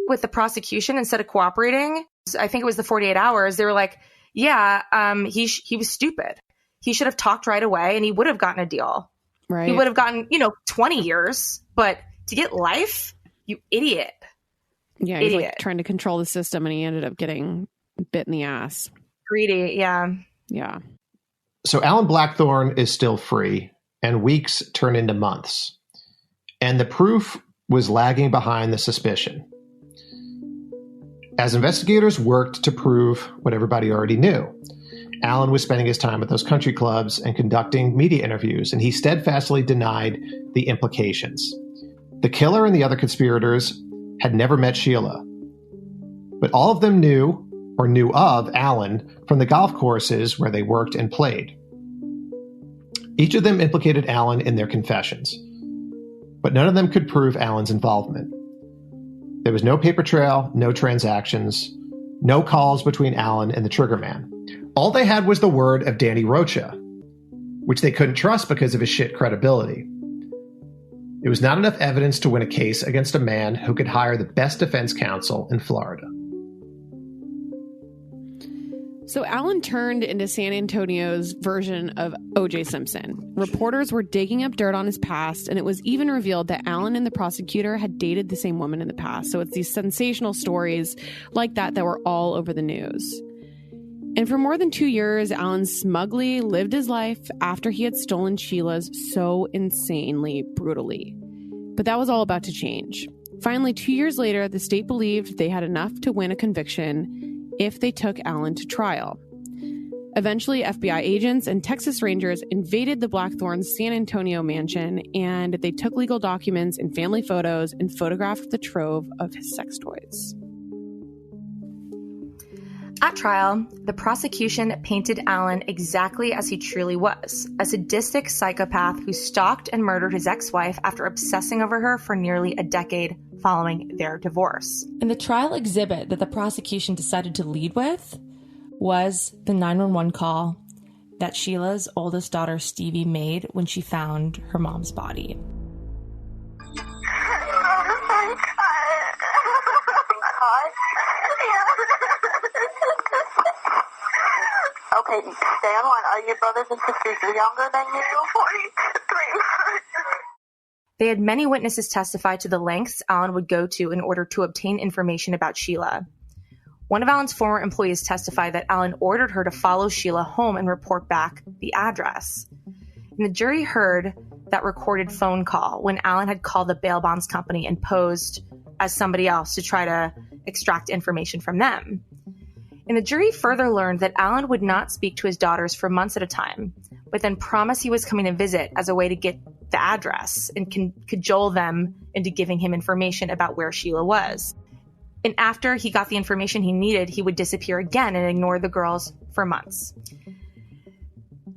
[SPEAKER 9] with the prosecution, instead of cooperating, I think it was the 48 hours, they were like, yeah, he was stupid. He should have talked right away and he would have gotten a deal. Right. He would have gotten, 20 years, but to get life, you idiot.
[SPEAKER 2] Yeah, he's like trying to control the system and he ended up getting bit in the ass.
[SPEAKER 9] Greedy, yeah.
[SPEAKER 2] Yeah.
[SPEAKER 8] So Allan Blackthorne is still free and weeks turn into months. And the proof was lagging behind the suspicion. As investigators worked to prove what everybody already knew, Allan was spending his time at those country clubs and conducting media interviews, and he steadfastly denied the implications. The killer and the other conspirators had never met Sheila, but all of them knew or knew of Allan from the golf courses where they worked and played. Each of them implicated Allan in their confessions, but none of them could prove Allan's involvement. There was no paper trail, no transactions, no calls between Allan and the triggerman. All they had was the word of Danny Rocha, which they couldn't trust because of his shit credibility. It was not enough evidence to win a case against a man who could hire the best defense counsel in Florida.
[SPEAKER 2] So Allan turned into San Antonio's version of O.J. Simpson. Reporters were digging up dirt on his past, and it was even revealed that Allan and the prosecutor had dated the same woman in the past. So it's these sensational stories like that were all over the news. And for more than 2 years, Allan smugly lived his life after he had stolen Sheila's so insanely brutally. But that was all about to change. Finally, 2 years later, the state believed they had enough to win a conviction if they took Allan to trial. Eventually, FBI agents and Texas Rangers invaded the Blackthorne's San Antonio mansion, and they took legal documents and family photos and photographed the trove of his sex toys.
[SPEAKER 9] At trial, the prosecution painted Allan exactly as he truly was, a sadistic psychopath who stalked and murdered his ex-wife after obsessing over her for nearly a decade following their divorce.
[SPEAKER 4] And the trial exhibit that the prosecution decided to lead with was the 911 call that Sheila's oldest daughter, Stevie, made when she found her mom's body.
[SPEAKER 6] Okay, stay on line. Are your brothers and sisters younger than you? 43.
[SPEAKER 9] They had many witnesses testify to the lengths Allan would go to in order to obtain information about Sheila. One of Allan's former employees testified that Allan ordered her to follow Sheila home and report back the address. And the jury heard that recorded phone call when Allan had called the bail bonds company and posed as somebody else to try to extract information from them. And the jury further learned that Allan would not speak to his daughters for months at a time, but then promised he was coming to visit as a way to get the address and cajole them into giving him information about where Sheila was. And after he got the information he needed, he would disappear again and ignore the girls for months.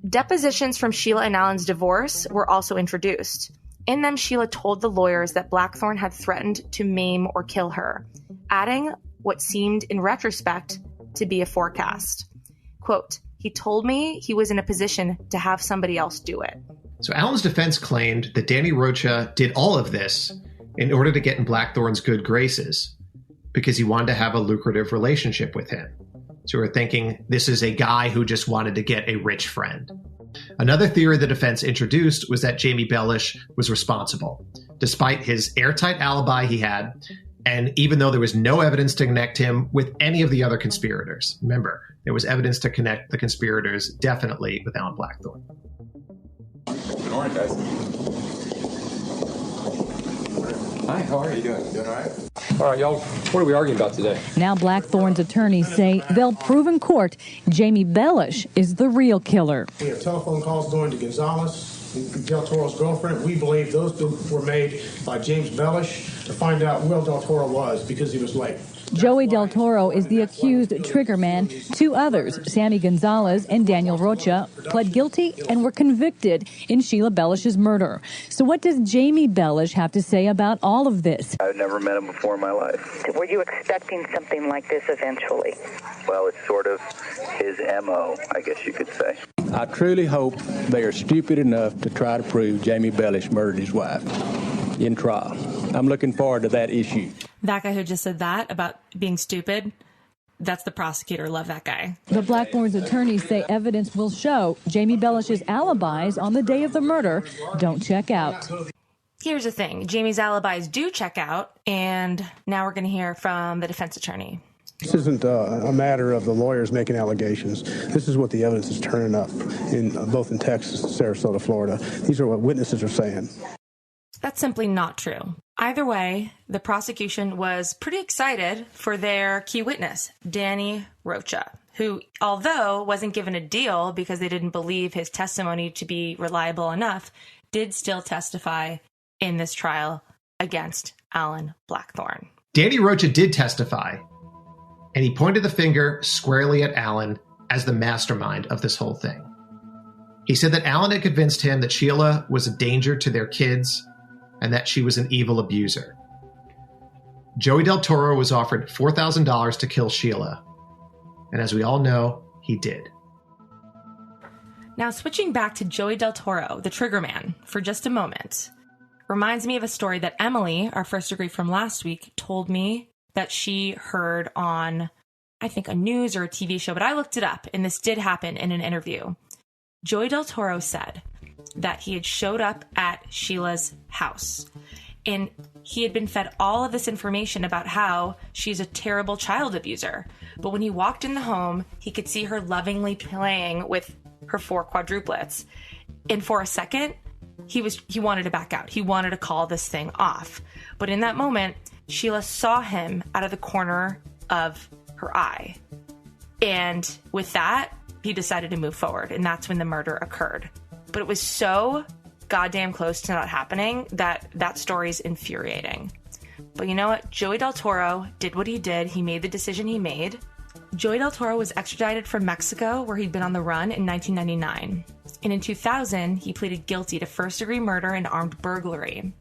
[SPEAKER 9] Depositions from Sheila and Allan's divorce were also introduced. In them, Sheila told the lawyers that Blackthorne had threatened to maim or kill her, adding what seemed, in retrospect, to be a forecast. Quote, "He told me he was in a position to have somebody else do it."
[SPEAKER 8] So Allan's defense claimed that Danny Rocha did all of this in order to get in Blackthorne's good graces because he wanted to have a lucrative relationship with him. So we're thinking this is a guy who just wanted to get a rich friend. Another theory the defense introduced was that Jamie Bellush was responsible, despite his airtight alibi he had, and even though there was no evidence to connect him with any of the other conspirators. Remember, there was evidence to connect the conspirators definitely with Allan Blackthorne.
[SPEAKER 15] Good morning, guys. Hi, how are you doing? Doing all right? All right, y'all, what are we arguing about today?
[SPEAKER 10] Now Blackthorne's attorneys say they'll prove in court Jamie Bellush is the real killer.
[SPEAKER 16] We have telephone calls going to Gonzalez, Del Toro's girlfriend. We believe those were made by James Bellush to find out where Del Toro was because he was late.
[SPEAKER 10] Joey Del Toro is the accused triggerman. Two others, Sammy Gonzalez and Daniel Rocha, pled guilty and were convicted in Sheila Bellush's murder. So what does Jamie Bellush have to say about all of this?
[SPEAKER 3] I've never met him before in my life.
[SPEAKER 6] Were you expecting something like this eventually?
[SPEAKER 3] Well, it's sort of his MO, I guess you could say.
[SPEAKER 17] I truly hope they are stupid enough to try to prove Jamie Bellush murdered his wife in trial. I'm looking forward to that issue.
[SPEAKER 4] That guy who just said that about being stupid, that's the prosecutor. Love that guy.
[SPEAKER 10] The Blackthorne's attorneys say evidence will show Jamie Bellush's alibis on the day of the murder don't check out.
[SPEAKER 9] Here's the thing. Jamie's alibis do check out, and now we're going to hear from the defense attorney.
[SPEAKER 16] This isn't a matter of the lawyers making allegations. This is what the evidence is turning up in both in Texas and Sarasota, Florida. These are what witnesses are saying.
[SPEAKER 9] That's simply not true. Either way, the prosecution was pretty excited for their key witness, Danny Rocha, who, although wasn't given a deal because they didn't believe his testimony to be reliable enough, did still testify in this trial against Allan Blackthorne.
[SPEAKER 8] Danny Rocha did testify, and he pointed the finger squarely at Allan as the mastermind of this whole thing. He said that Allan had convinced him that Sheila was a danger to their kids and that she was an evil abuser. Joey Del Toro was offered $4,000 to kill Sheila, and as we all know, he did.
[SPEAKER 9] Now, switching back to Joey Del Toro, the triggerman, for just a moment, reminds me of a story that Emily, our first degree from last week, told me that she heard on, I think, a news or a TV show, but I looked it up, and this did happen in an interview. Joey Del Toro said that he had showed up at Sheila's house, and he had been fed all of this information about how she's a terrible child abuser. But when he walked in the home, he could see her lovingly playing with her 4 quadruplets. And for a second, he wanted to back out. He wanted to call this thing off. But in that moment, Sheila saw him out of the corner of her eye. And with that, he decided to move forward. And that's when the murder occurred. But it was so goddamn close to not happening that story's infuriating. But you know what? Joey Del Toro did what he did. He made the decision he made. Joey Del Toro was extradited from Mexico, where he'd been on the run, in 1999. And in 2000, he pleaded guilty to first-degree murder and armed burglary.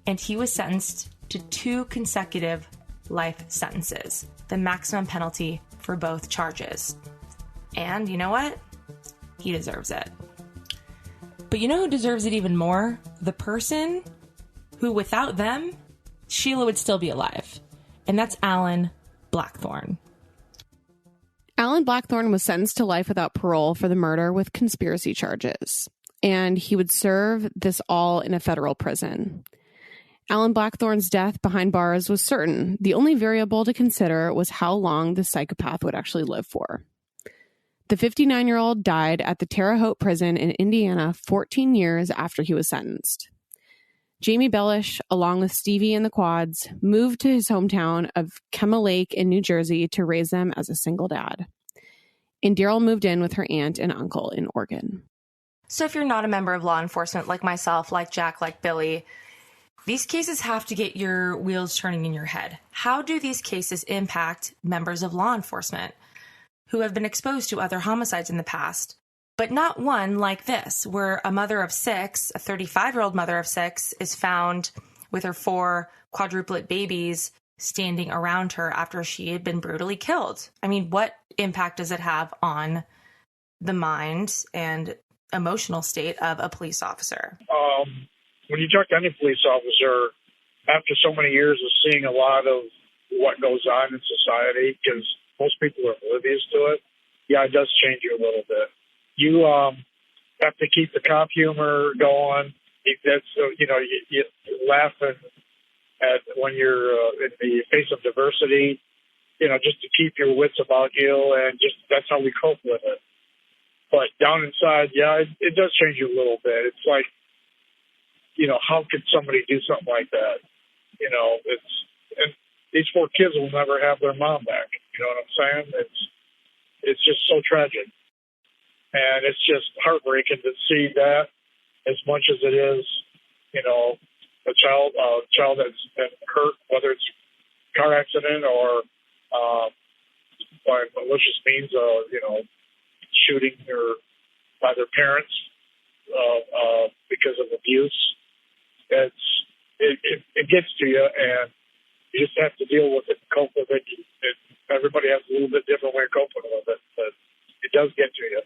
[SPEAKER 9] And he was sentenced to 2 consecutive life sentences, the maximum penalty for both charges. And you know what? He deserves it. But you know who deserves it even more? The person who, without them, Sheila would still be alive. And that's Allan Blackthorne.
[SPEAKER 2] Allan Blackthorne was sentenced to life without parole for the murder with conspiracy charges. And he would serve this all in a federal prison. Allan Blackthorne's death behind bars was certain. The only variable to consider was how long the psychopath would actually live for. The 59-year-old died at the Terre Haute prison in Indiana 14 years after he was sentenced. Jamie Bellush, along with Stevie and the Quads, moved to his hometown of Kemah Lake in New Jersey to raise them as a single dad. And Daryl moved in with her aunt and uncle in Oregon.
[SPEAKER 9] So if you're not a member of law enforcement like myself, like Jack, like Billy, these cases have to get your wheels turning in your head. How do these cases impact members of law enforcement who have been exposed to other homicides in the past, but not one like this, where a mother of 6, a 35-year-old mother of 6, is found with her 4 quadruplet babies standing around her after she had been brutally killed? I mean, what impact does it have on the mind and emotional state of a police officer?
[SPEAKER 7] When you talk to any police officer, after so many years of seeing a lot of what goes on in society, because most people are oblivious to it, yeah, it does change you a little bit. You have to keep the cop humor going. That's you laugh at when you're in the face of diversity, just to keep your wits about you, and just that's how we cope with it. But down inside, yeah, it does change you a little bit. It's like, how could somebody do something like that? And these 4 kids will never have their mom back. You know what I'm saying? It's just so tragic. And it's just heartbreaking to see that as much as it is, a child that's been hurt, whether it's a car accident or by malicious means, shooting by their parents because of abuse. It gets to you, and you just have to deal with it and cope with it. Everybody has a little bit different way of coping with it, but it does get to you.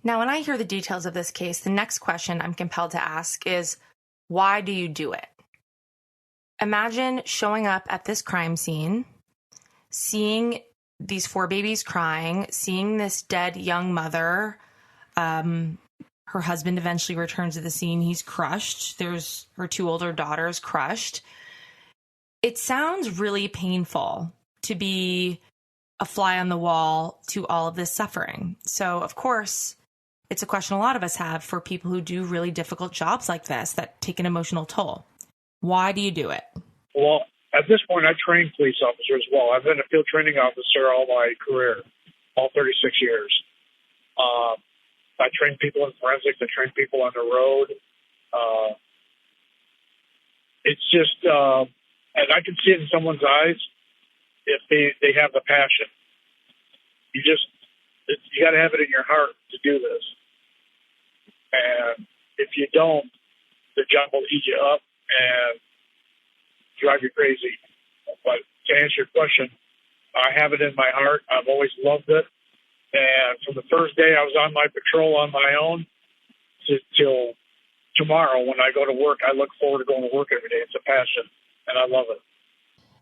[SPEAKER 9] Now, when I hear the details of this case, the next question I'm compelled to ask is, why do you do it? Imagine showing up at this crime scene, seeing these 4 babies crying, seeing this dead young mother. Her husband eventually returns to the scene. He's crushed. There's her 2 older daughters crushed. It sounds really painful to be a fly on the wall to all of this suffering. So, of course, it's a question a lot of us have for people who do really difficult jobs like this that take an emotional toll. Why do you do it?
[SPEAKER 7] Well, at this point, I train police officers as well. I've been a field training officer all my career, all 36 years. I train people in forensics. I train people on the road. It's just, and I can see it in someone's eyes if they have the passion. You got to have it in your heart to do this. And if you don't, the job will eat you up and drive you crazy. But to answer your question, I have it in my heart. I've always loved it. And from the first day I was on my patrol on my own till tomorrow when I go to work, I look forward to going to work every day. It's a passion, and I love it.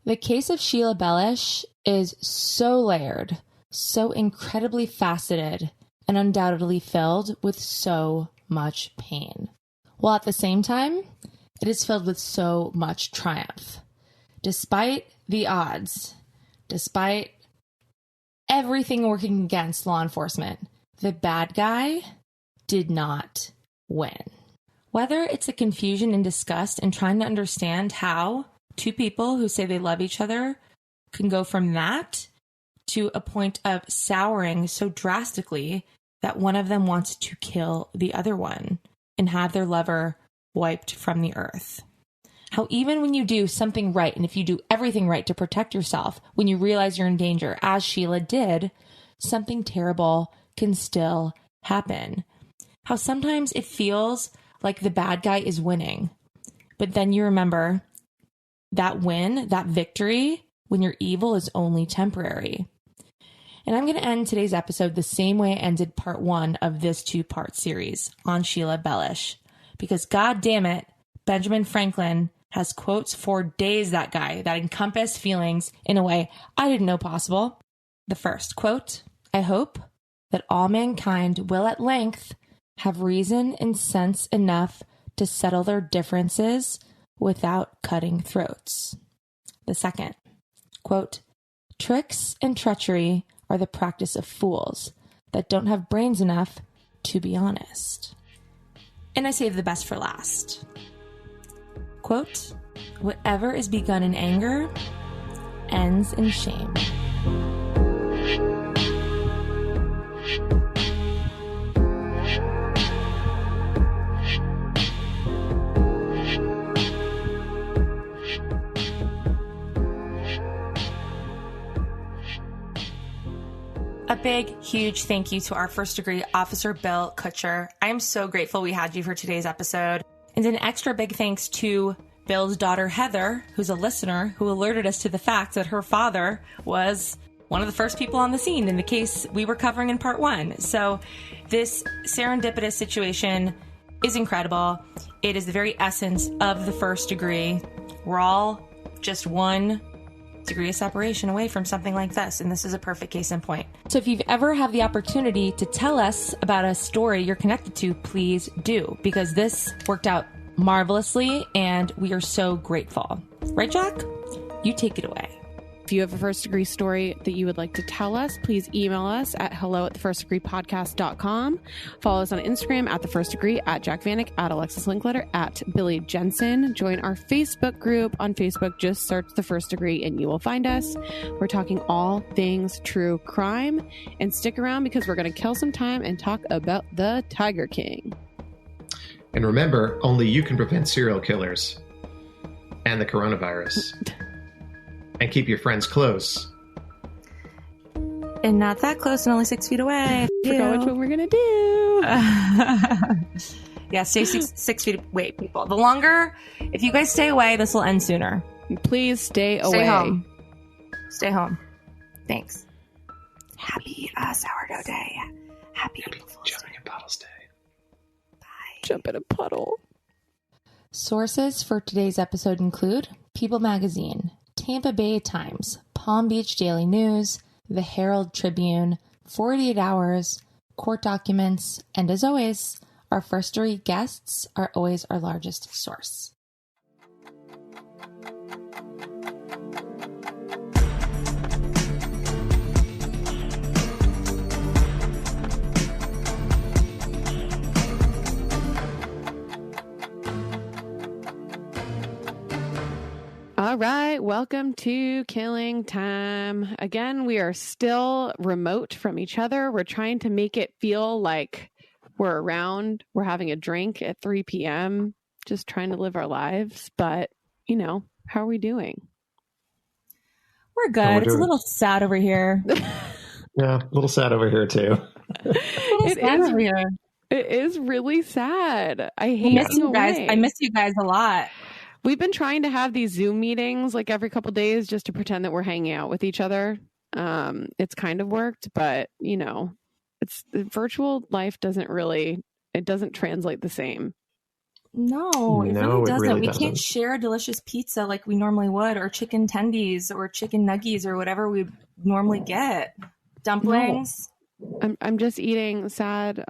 [SPEAKER 4] The case of Sheila Bellush is so layered, so incredibly faceted, and undoubtedly filled with so much pain. While at the same time, it is filled with so much triumph. Despite the odds, despite everything working against law enforcement, the bad guy did not win. Whether it's a confusion and disgust and trying to understand how 2 people who say they love each other can go from that to a point of souring so drastically that one of them wants to kill the other one and have their lover wiped from the earth. How even when you do something right, and if you do everything right to protect yourself, when you realize you're in danger, as Sheila did, something terrible can still happen. How sometimes it feels like the bad guy is winning, but then you remember that win, that victory, when you're evil is only temporary. And I'm going to end today's episode the same way I ended part 1 of this 2-part series on Sheila Bellush, because God damn it, Benjamin Franklin has quotes for days, that guy, that encompass feelings in a way I didn't know possible. The first quote, "I hope that all mankind will at length have reason and sense enough to settle their differences without cutting throats." The second, quote, "Tricks and treachery are the practice of fools that don't have brains enough to be honest." And I saved the best for last.
[SPEAKER 9] Quote, "Whatever is begun in anger ends in shame." A big, huge thank you to our first degree officer, Bill Kutcher. I am so grateful we had you for today's episode. And an extra big thanks to Bill's daughter, Heather, who's a listener, who alerted us to the fact that her father was one of the first people on the scene in the case we were covering in part 1. So this serendipitous situation is incredible. It is the very essence of the first degree. We're all just one degree of separation away from something like this, and this is a perfect case in point. So if you've ever had the opportunity to tell us about a story you're connected to, please do, because this worked out marvelously and we are so grateful. Right, Jack? You take it away.
[SPEAKER 2] If you have a first degree story that you would like to tell us, please email us at hello@thefirstdegreepodcast.com. Follow us on Instagram at The First Degree, at Jack Vanek, at Alexis Linkletter, at Billy Jensen. Join our Facebook group on Facebook. Just search The First Degree and you will find us. We're talking all things true crime. And stick around because we're going to kill some time and talk about the Tiger King.
[SPEAKER 8] And remember, only you can prevent serial killers and the coronavirus. And keep your friends close.
[SPEAKER 9] And not that close and only 6 feet away.
[SPEAKER 2] Forgot which one we're going to do.
[SPEAKER 9] Yeah, stay 6 feet away, people. The longer, if you guys stay away, this will end sooner.
[SPEAKER 2] Please stay away.
[SPEAKER 9] Stay home. Stay home. Thanks. Happy Sourdough Day. Happy
[SPEAKER 8] Jumping in Puddles Day.
[SPEAKER 2] Jump in a puddle.
[SPEAKER 9] Sources for today's episode include People Magazine, Tampa Bay Times, Palm Beach Daily News, The Herald Tribune, 48 Hours, court documents, and as always, our first degree guests are always our largest source.
[SPEAKER 2] All right, welcome to Killing Time. Again, we are still remote from each other. We're trying to make it feel like we're around. We're having a drink at 3 p.m., just trying to live our lives. But, you know, how are we doing?
[SPEAKER 9] We're good. It's a little sad over here.
[SPEAKER 8] Yeah, a little sad over here, too.
[SPEAKER 2] It is really sad. I hate
[SPEAKER 9] miss you guys. I miss you guys a lot.
[SPEAKER 2] We've been trying to have these Zoom meetings like every couple of days just to pretend that we're hanging out with each other. It's kind of worked, but you know, virtual life doesn't translate the same.
[SPEAKER 9] No, it really doesn't. We can't share a delicious pizza like we normally would, or chicken tendies or chicken nuggies or whatever we normally get. Dumplings.
[SPEAKER 2] No. I'm just eating sad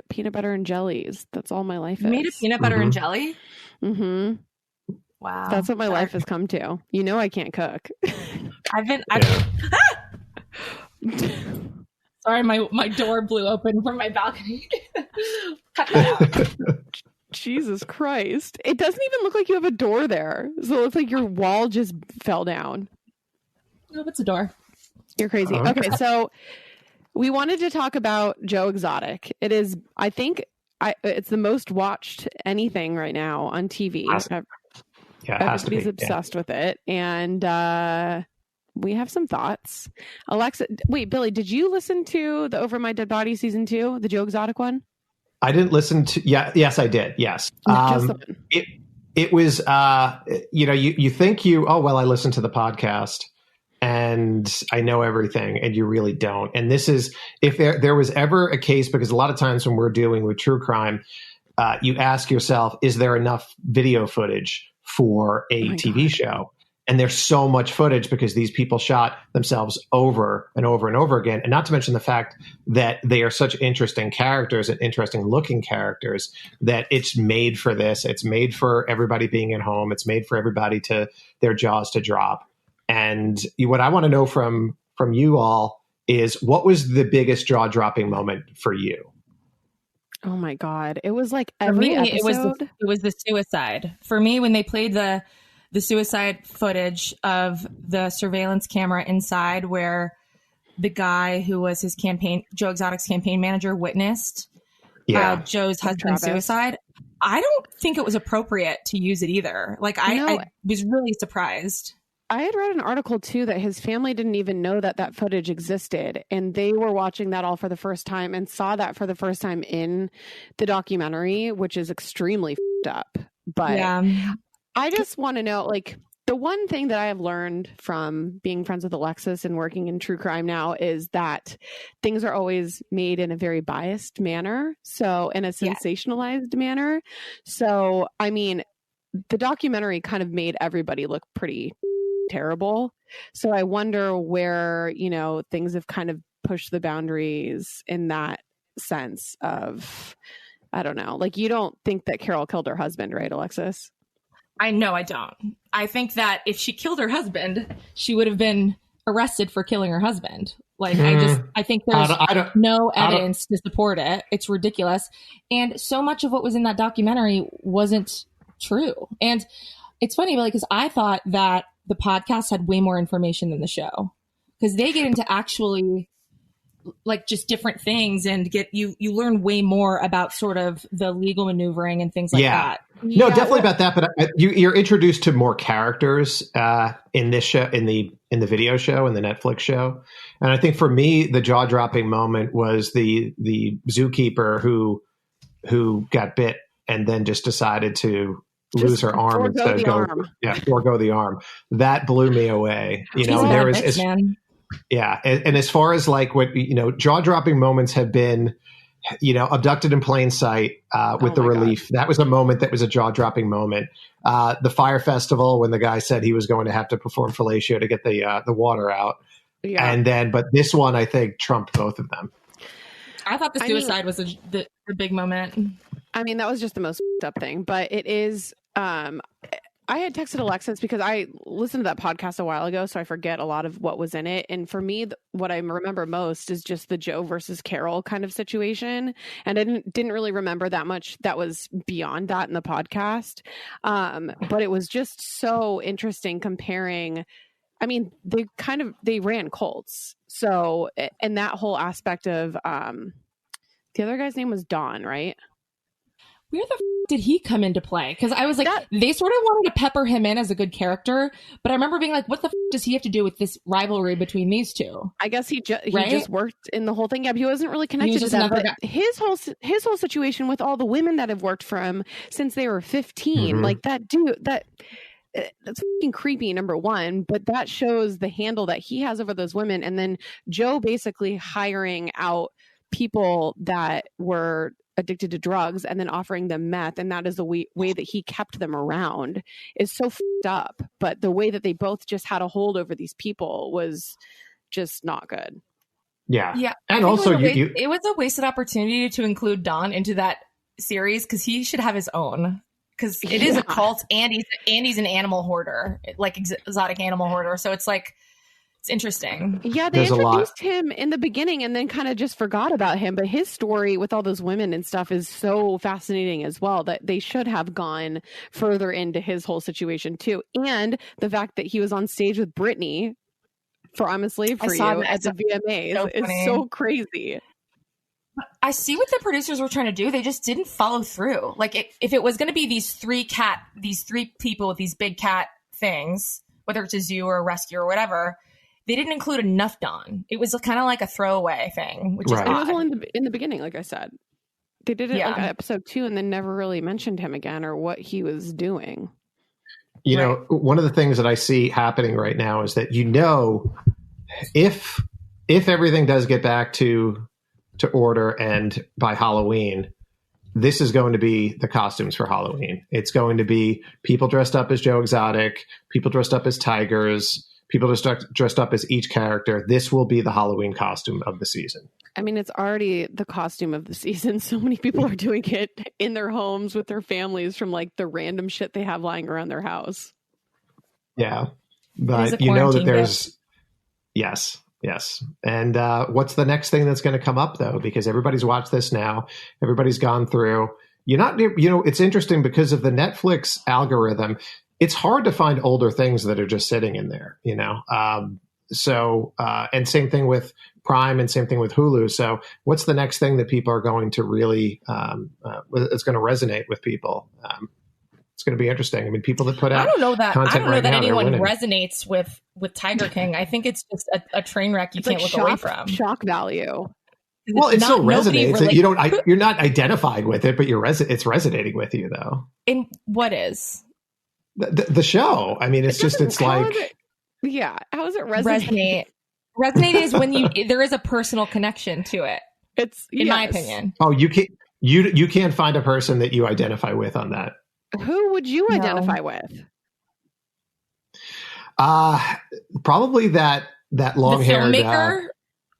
[SPEAKER 2] peanut butter and jellies. That's all my life is.
[SPEAKER 9] You made a peanut butter and jelly?
[SPEAKER 2] Mm-hmm.
[SPEAKER 9] Wow.
[SPEAKER 2] That's what my life has come to. You know I can't cook.
[SPEAKER 4] Sorry, my door blew open from my balcony.
[SPEAKER 2] Jesus Christ. It doesn't even look like you have a door there. So it looks like your wall just fell down.
[SPEAKER 4] No, it's a door.
[SPEAKER 2] You're crazy. Okay, so we wanted to talk about Joe Exotic. It is, I think, it's the most watched anything right now on TV. Everybody's obsessed with it. And we have some thoughts. Alexa, wait, Billy, did you listen to the Over My Dead Body season 2, the Joe Exotic one?
[SPEAKER 8] I didn't listen to. Yes, I did. Yes. It was. You think I listened to the podcast and I know everything, and you really don't. And this is, if there was ever a case, because a lot of times when we're dealing with true crime, you ask yourself, is there enough video footage for a TV show? And there's so much footage because these people shot themselves over and over and over again. And not to mention the fact that they are such interesting characters and interesting looking characters that it's made for this. It's made for everybody being at home. It's made for everybody to their jaws to drop. And what I want to know from you all is, what was the biggest jaw dropping moment for you?
[SPEAKER 2] Oh my God. It was like
[SPEAKER 4] For
[SPEAKER 2] every
[SPEAKER 4] me,
[SPEAKER 2] episode.
[SPEAKER 4] it was the suicide. For me, when they played the suicide footage of the surveillance camera inside where the guy who was his Joe Exotic's campaign manager witnessed Joe's husband's suicide, I don't think it was appropriate to use it either. Like I was really surprised.
[SPEAKER 2] I had read an article too that his family didn't even know that footage existed, and they were watching that all for the first time and saw that for the first time in the documentary, which is extremely f***ed up. But I just want to know, like, the one thing that I have learned from being friends with Alexis and working in true crime now is that things are always made in a very biased manner. So in a sensationalized manner. So, I mean, the documentary kind of made everybody look pretty terrible. So I wonder where, things have kind of pushed the boundaries in that sense of, I don't know, like, you don't think that Carol killed her husband, right, Alexis?
[SPEAKER 4] I don't. I think that if she killed her husband, she would have been arrested for killing her husband. Like, I think there's no evidence to support it. It's ridiculous. And so much of what was in that documentary wasn't true. And it's funny, because I thought that the podcast had way more information than the show, because they get into actually like just different things and you learn way more about sort of the legal maneuvering and things like that.
[SPEAKER 8] No, definitely about that. But you're introduced to more characters in this show, in the video show, in the Netflix show. And I think for me, the jaw dropping moment was the zookeeper who got bit and then just decided to lose her arm instead of forego the arm. That blew me away. There was and as far as like what jaw-dropping moments have been, abducted in plain sight with the relief. God. That was a moment that was a jaw-dropping moment. The fire festival when the guy said he was going to have to perform fellatio to get the water out. Yeah. And then, but this one I think trumped both of them.
[SPEAKER 4] I thought the suicide was the big moment.
[SPEAKER 2] I mean, that was just the most up thing, but it is. I had texted Alexis because I listened to that podcast a while ago, so I forget a lot of what was in it. And for me, what I remember most is just the Joe versus Carol kind of situation. And I didn't really remember that much that was beyond that in the podcast. But it was just so interesting comparing. I mean, they ran cults. So, and that whole aspect of, the other guy's name was Don, right?
[SPEAKER 4] Where the did he come into play? Because I was like, they sort of wanted to pepper him in as a good character, but I remember being like, what the does he have to do with this rivalry between these two?
[SPEAKER 2] I guess he just worked in the whole thing. Yeah, but he wasn't really connected to them. But his whole situation with all the women that have worked for him since they were 15, like that dude, that's fucking creepy, number one, but that shows the handle that he has over those women. And then Joe basically hiring out people that were addicted to drugs and then offering them meth, and that is the way that he kept them around is so f***ed up. But the way that they both just had a hold over these people was just not good.
[SPEAKER 8] Yeah. And also
[SPEAKER 4] it was a wasted opportunity to include Don into that series, because he should have his own, because it is a cult, and he's an animal hoarder, like exotic animal hoarder. So it's like, it's interesting.
[SPEAKER 2] Yeah, they introduced him in the beginning and then kind of just forgot about him. But his story with all those women and stuff is so fascinating as well, that they should have gone further into his whole situation too. And the fact that he was on stage with Britney for I'm a Slave for You at the VMAs is so crazy.
[SPEAKER 4] I see what the producers were trying to do. They just didn't follow through. Like if it was going to be these three people with these big cat things, whether it's a zoo or a rescue or whatever, they didn't include enough Don. It was kind of like a throwaway thing, which is odd.
[SPEAKER 2] It was only in the beginning, like I said. They did it like episode 2 and then never really mentioned him again or what he was doing.
[SPEAKER 8] You know, one of the things that I see happening right now is that, if everything does get back to order and by Halloween, this is going to be the costumes for Halloween. It's going to be people dressed up as Joe Exotic, people dressed up as tigers, people dressed up as each character. This will be the Halloween costume of the season.
[SPEAKER 2] I mean, it's already the costume of the season. So many people are doing it in their homes with their families from like the random shit they have lying around their house.
[SPEAKER 8] Yeah. But you know that there's, yes. Yes. And what's the next thing that's going to come up, though? Because everybody's watched this now. Everybody's gone through. It's interesting because of the Netflix algorithm. It's hard to find older things that are just sitting in there, and same thing with Prime and same thing with Hulu. So what's the next thing that people are going to really, it's going to resonate with people? It's going to be interesting. I mean, people that put out
[SPEAKER 4] I don't know that anyone
[SPEAKER 8] winning.
[SPEAKER 4] resonates with Tiger King. I think it's just a train wreck you can't look away from.
[SPEAKER 2] Shock value.
[SPEAKER 8] Well, it still resonates. You're not identified with it, but it's resonating with you, though.
[SPEAKER 4] In what is
[SPEAKER 8] the show? I mean, how is
[SPEAKER 2] it resonate?
[SPEAKER 4] Resonate is when there is a personal connection to it.
[SPEAKER 2] It's
[SPEAKER 4] my opinion.
[SPEAKER 8] Oh, you can't find a person that you identify with on that.
[SPEAKER 2] Who would you identify with?
[SPEAKER 8] Probably that long-haired
[SPEAKER 4] filmmaker.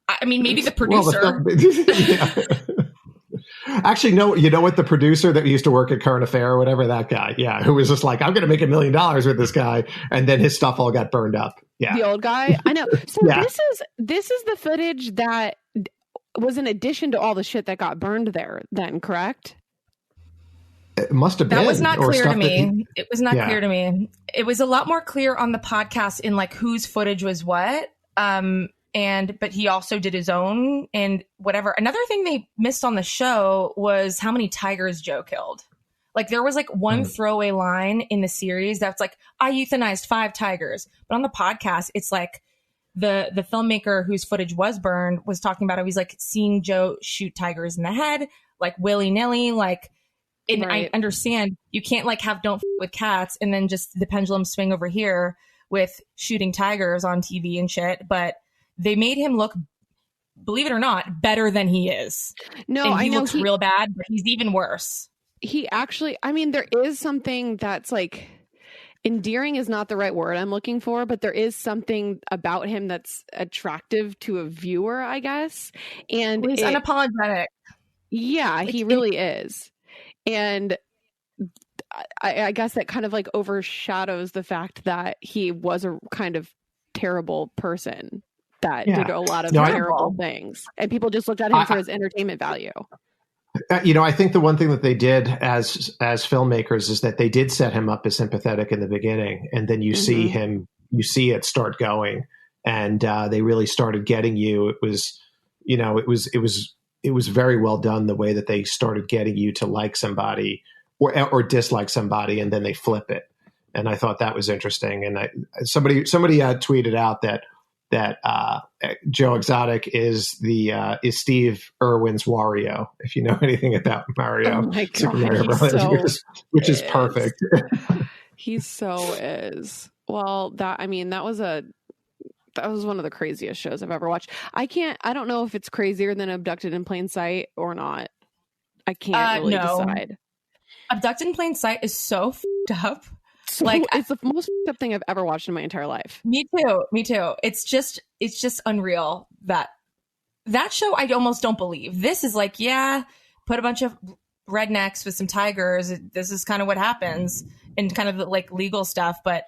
[SPEAKER 4] I mean, maybe the producer.
[SPEAKER 8] Actually, no. You know what? The producer that used to work at Current Affair or whatever, that guy. Yeah, who was just like, I'm going to make $1 million with this guy, and then his stuff all got burned up. Yeah,
[SPEAKER 2] the old guy. I know. So this is the footage that was in addition to all the shit that got burned there. Then, correct?
[SPEAKER 8] It must have been.
[SPEAKER 4] That was not clear to me. It was not clear to me. It was a lot more clear on the podcast in like whose footage was what. But he also did his own and whatever. Another thing they missed on the show was how many tigers Joe killed. Like there was like one throwaway line in the series that's like, I euthanized 5 tigers. But on the podcast, it's like the filmmaker whose footage was burned was talking about it. He's like seeing Joe shoot tigers in the head, like willy-nilly, like. And I understand you can't like have don't f- with cats and then just the pendulum swing over here with shooting tigers on TV and shit. But they made him look, believe it or not, better than he is.
[SPEAKER 2] No,
[SPEAKER 4] and
[SPEAKER 2] I know
[SPEAKER 4] looks real bad, but he's even worse.
[SPEAKER 2] He actually, I mean, there is something that's like endearing is not the right word I'm looking for, but there is something about him that's attractive to a viewer, I guess. And
[SPEAKER 4] he's unapologetic.
[SPEAKER 2] Yeah, like, he really is. And I guess that kind of like overshadows the fact that he was a kind of terrible person that did a lot of terrible things. And people just looked at him for his entertainment value.
[SPEAKER 8] I think the one thing that they did as filmmakers is that they did set him up as sympathetic in the beginning. And then you see it start going. And they really started getting you. It was very well done the way that they started getting you to like somebody or dislike somebody, and then they flip it. And I thought that was interesting. And somebody tweeted out that Joe Exotic is Steve Irwin's Wario, if you know anything about Mario.
[SPEAKER 2] Oh my God,
[SPEAKER 8] Super Mario Brothers, which is perfect.
[SPEAKER 2] He so is. Well, that was one of the craziest shows I've ever watched. I don't know if it's crazier than Abducted in Plain Sight or not. I can't really decide.
[SPEAKER 4] Abducted in Plain Sight is so f***ed up.
[SPEAKER 2] So, like it's the most f***ed up thing I've ever watched in my entire life.
[SPEAKER 4] Me too. It's just unreal that show. I almost don't believe. This is like, put a bunch of rednecks with some tigers. This is kind of what happens and kind of like legal stuff, but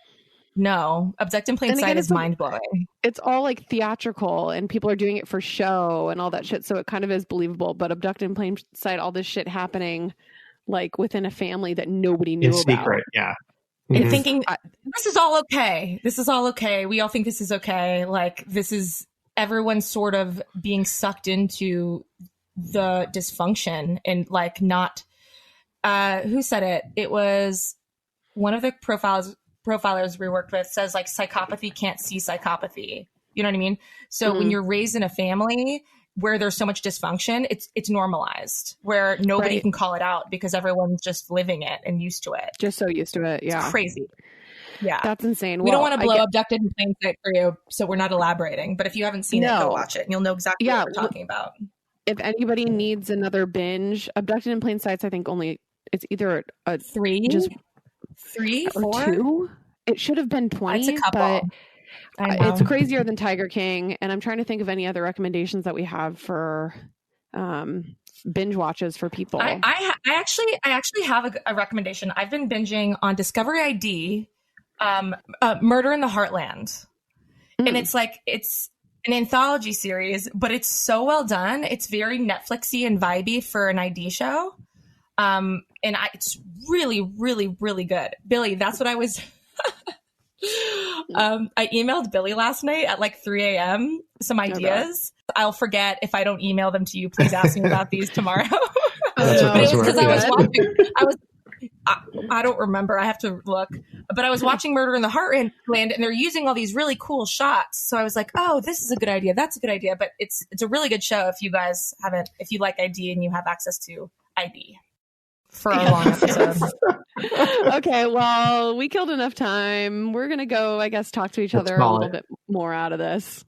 [SPEAKER 4] no, Abducted in Plain Sight is mind-blowing.
[SPEAKER 2] It's all like theatrical and people are doing it for show and all that shit, so it kind of is believable. But Abducted in Plain Sight, all this shit happening like within a family that nobody knew about.
[SPEAKER 8] Secret, yeah.
[SPEAKER 4] And thinking, this is all okay. This is all okay. We all think this is okay. Like, this is everyone sort of being sucked into the dysfunction and like not, who said it? It was one of the profilers we worked with says like psychopathy can't see psychopathy. You know what I mean? So when you're raised in a family where there's so much dysfunction, it's normalized where nobody can call it out because everyone's just living it and used to it.
[SPEAKER 2] Just so used to it. Yeah.
[SPEAKER 4] It's crazy. Yeah.
[SPEAKER 2] That's insane.
[SPEAKER 4] We don't want to blow Abducted in Plain Sight for you, so we're not elaborating. But if you haven't seen it, go watch it and you'll know exactly what we're talking about.
[SPEAKER 2] If anybody needs another binge, Abducted in Plain Sight, I think it's either a
[SPEAKER 4] 3,
[SPEAKER 2] just
[SPEAKER 4] 3,
[SPEAKER 2] or
[SPEAKER 4] 4.
[SPEAKER 2] 2. It should have been 20.
[SPEAKER 4] It's a couple.
[SPEAKER 2] But it's crazier than Tiger King, and I'm trying to think of any other recommendations that we have for binge watches for people.
[SPEAKER 4] I actually have a recommendation. I've been binging on Discovery ID, Murder in the Heartland, and it's like
[SPEAKER 9] an anthology series, but it's so well done. It's very Netflixy and vibey for an ID show. It's really, really, really good. Billy, that's what I was. I emailed Billy last night at like 3 a.m. some ideas. I'll forget if I don't email them to you. Please ask me about these tomorrow. Because I was watching. I don't remember. I have to look. But I was watching Murder in the Heartland, and they're using all these really cool shots. So I was like, "Oh, this is a good idea. That's a good idea." But it's a really good show if you guys haven't, if you like ID and you have access to ID for a long episode.
[SPEAKER 2] Okay, well, we killed enough time. We're gonna go, I guess, talk to each other a little bit more out of this.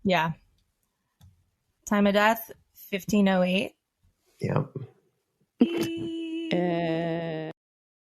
[SPEAKER 9] Yeah. Time of death 1508.
[SPEAKER 8] Yep.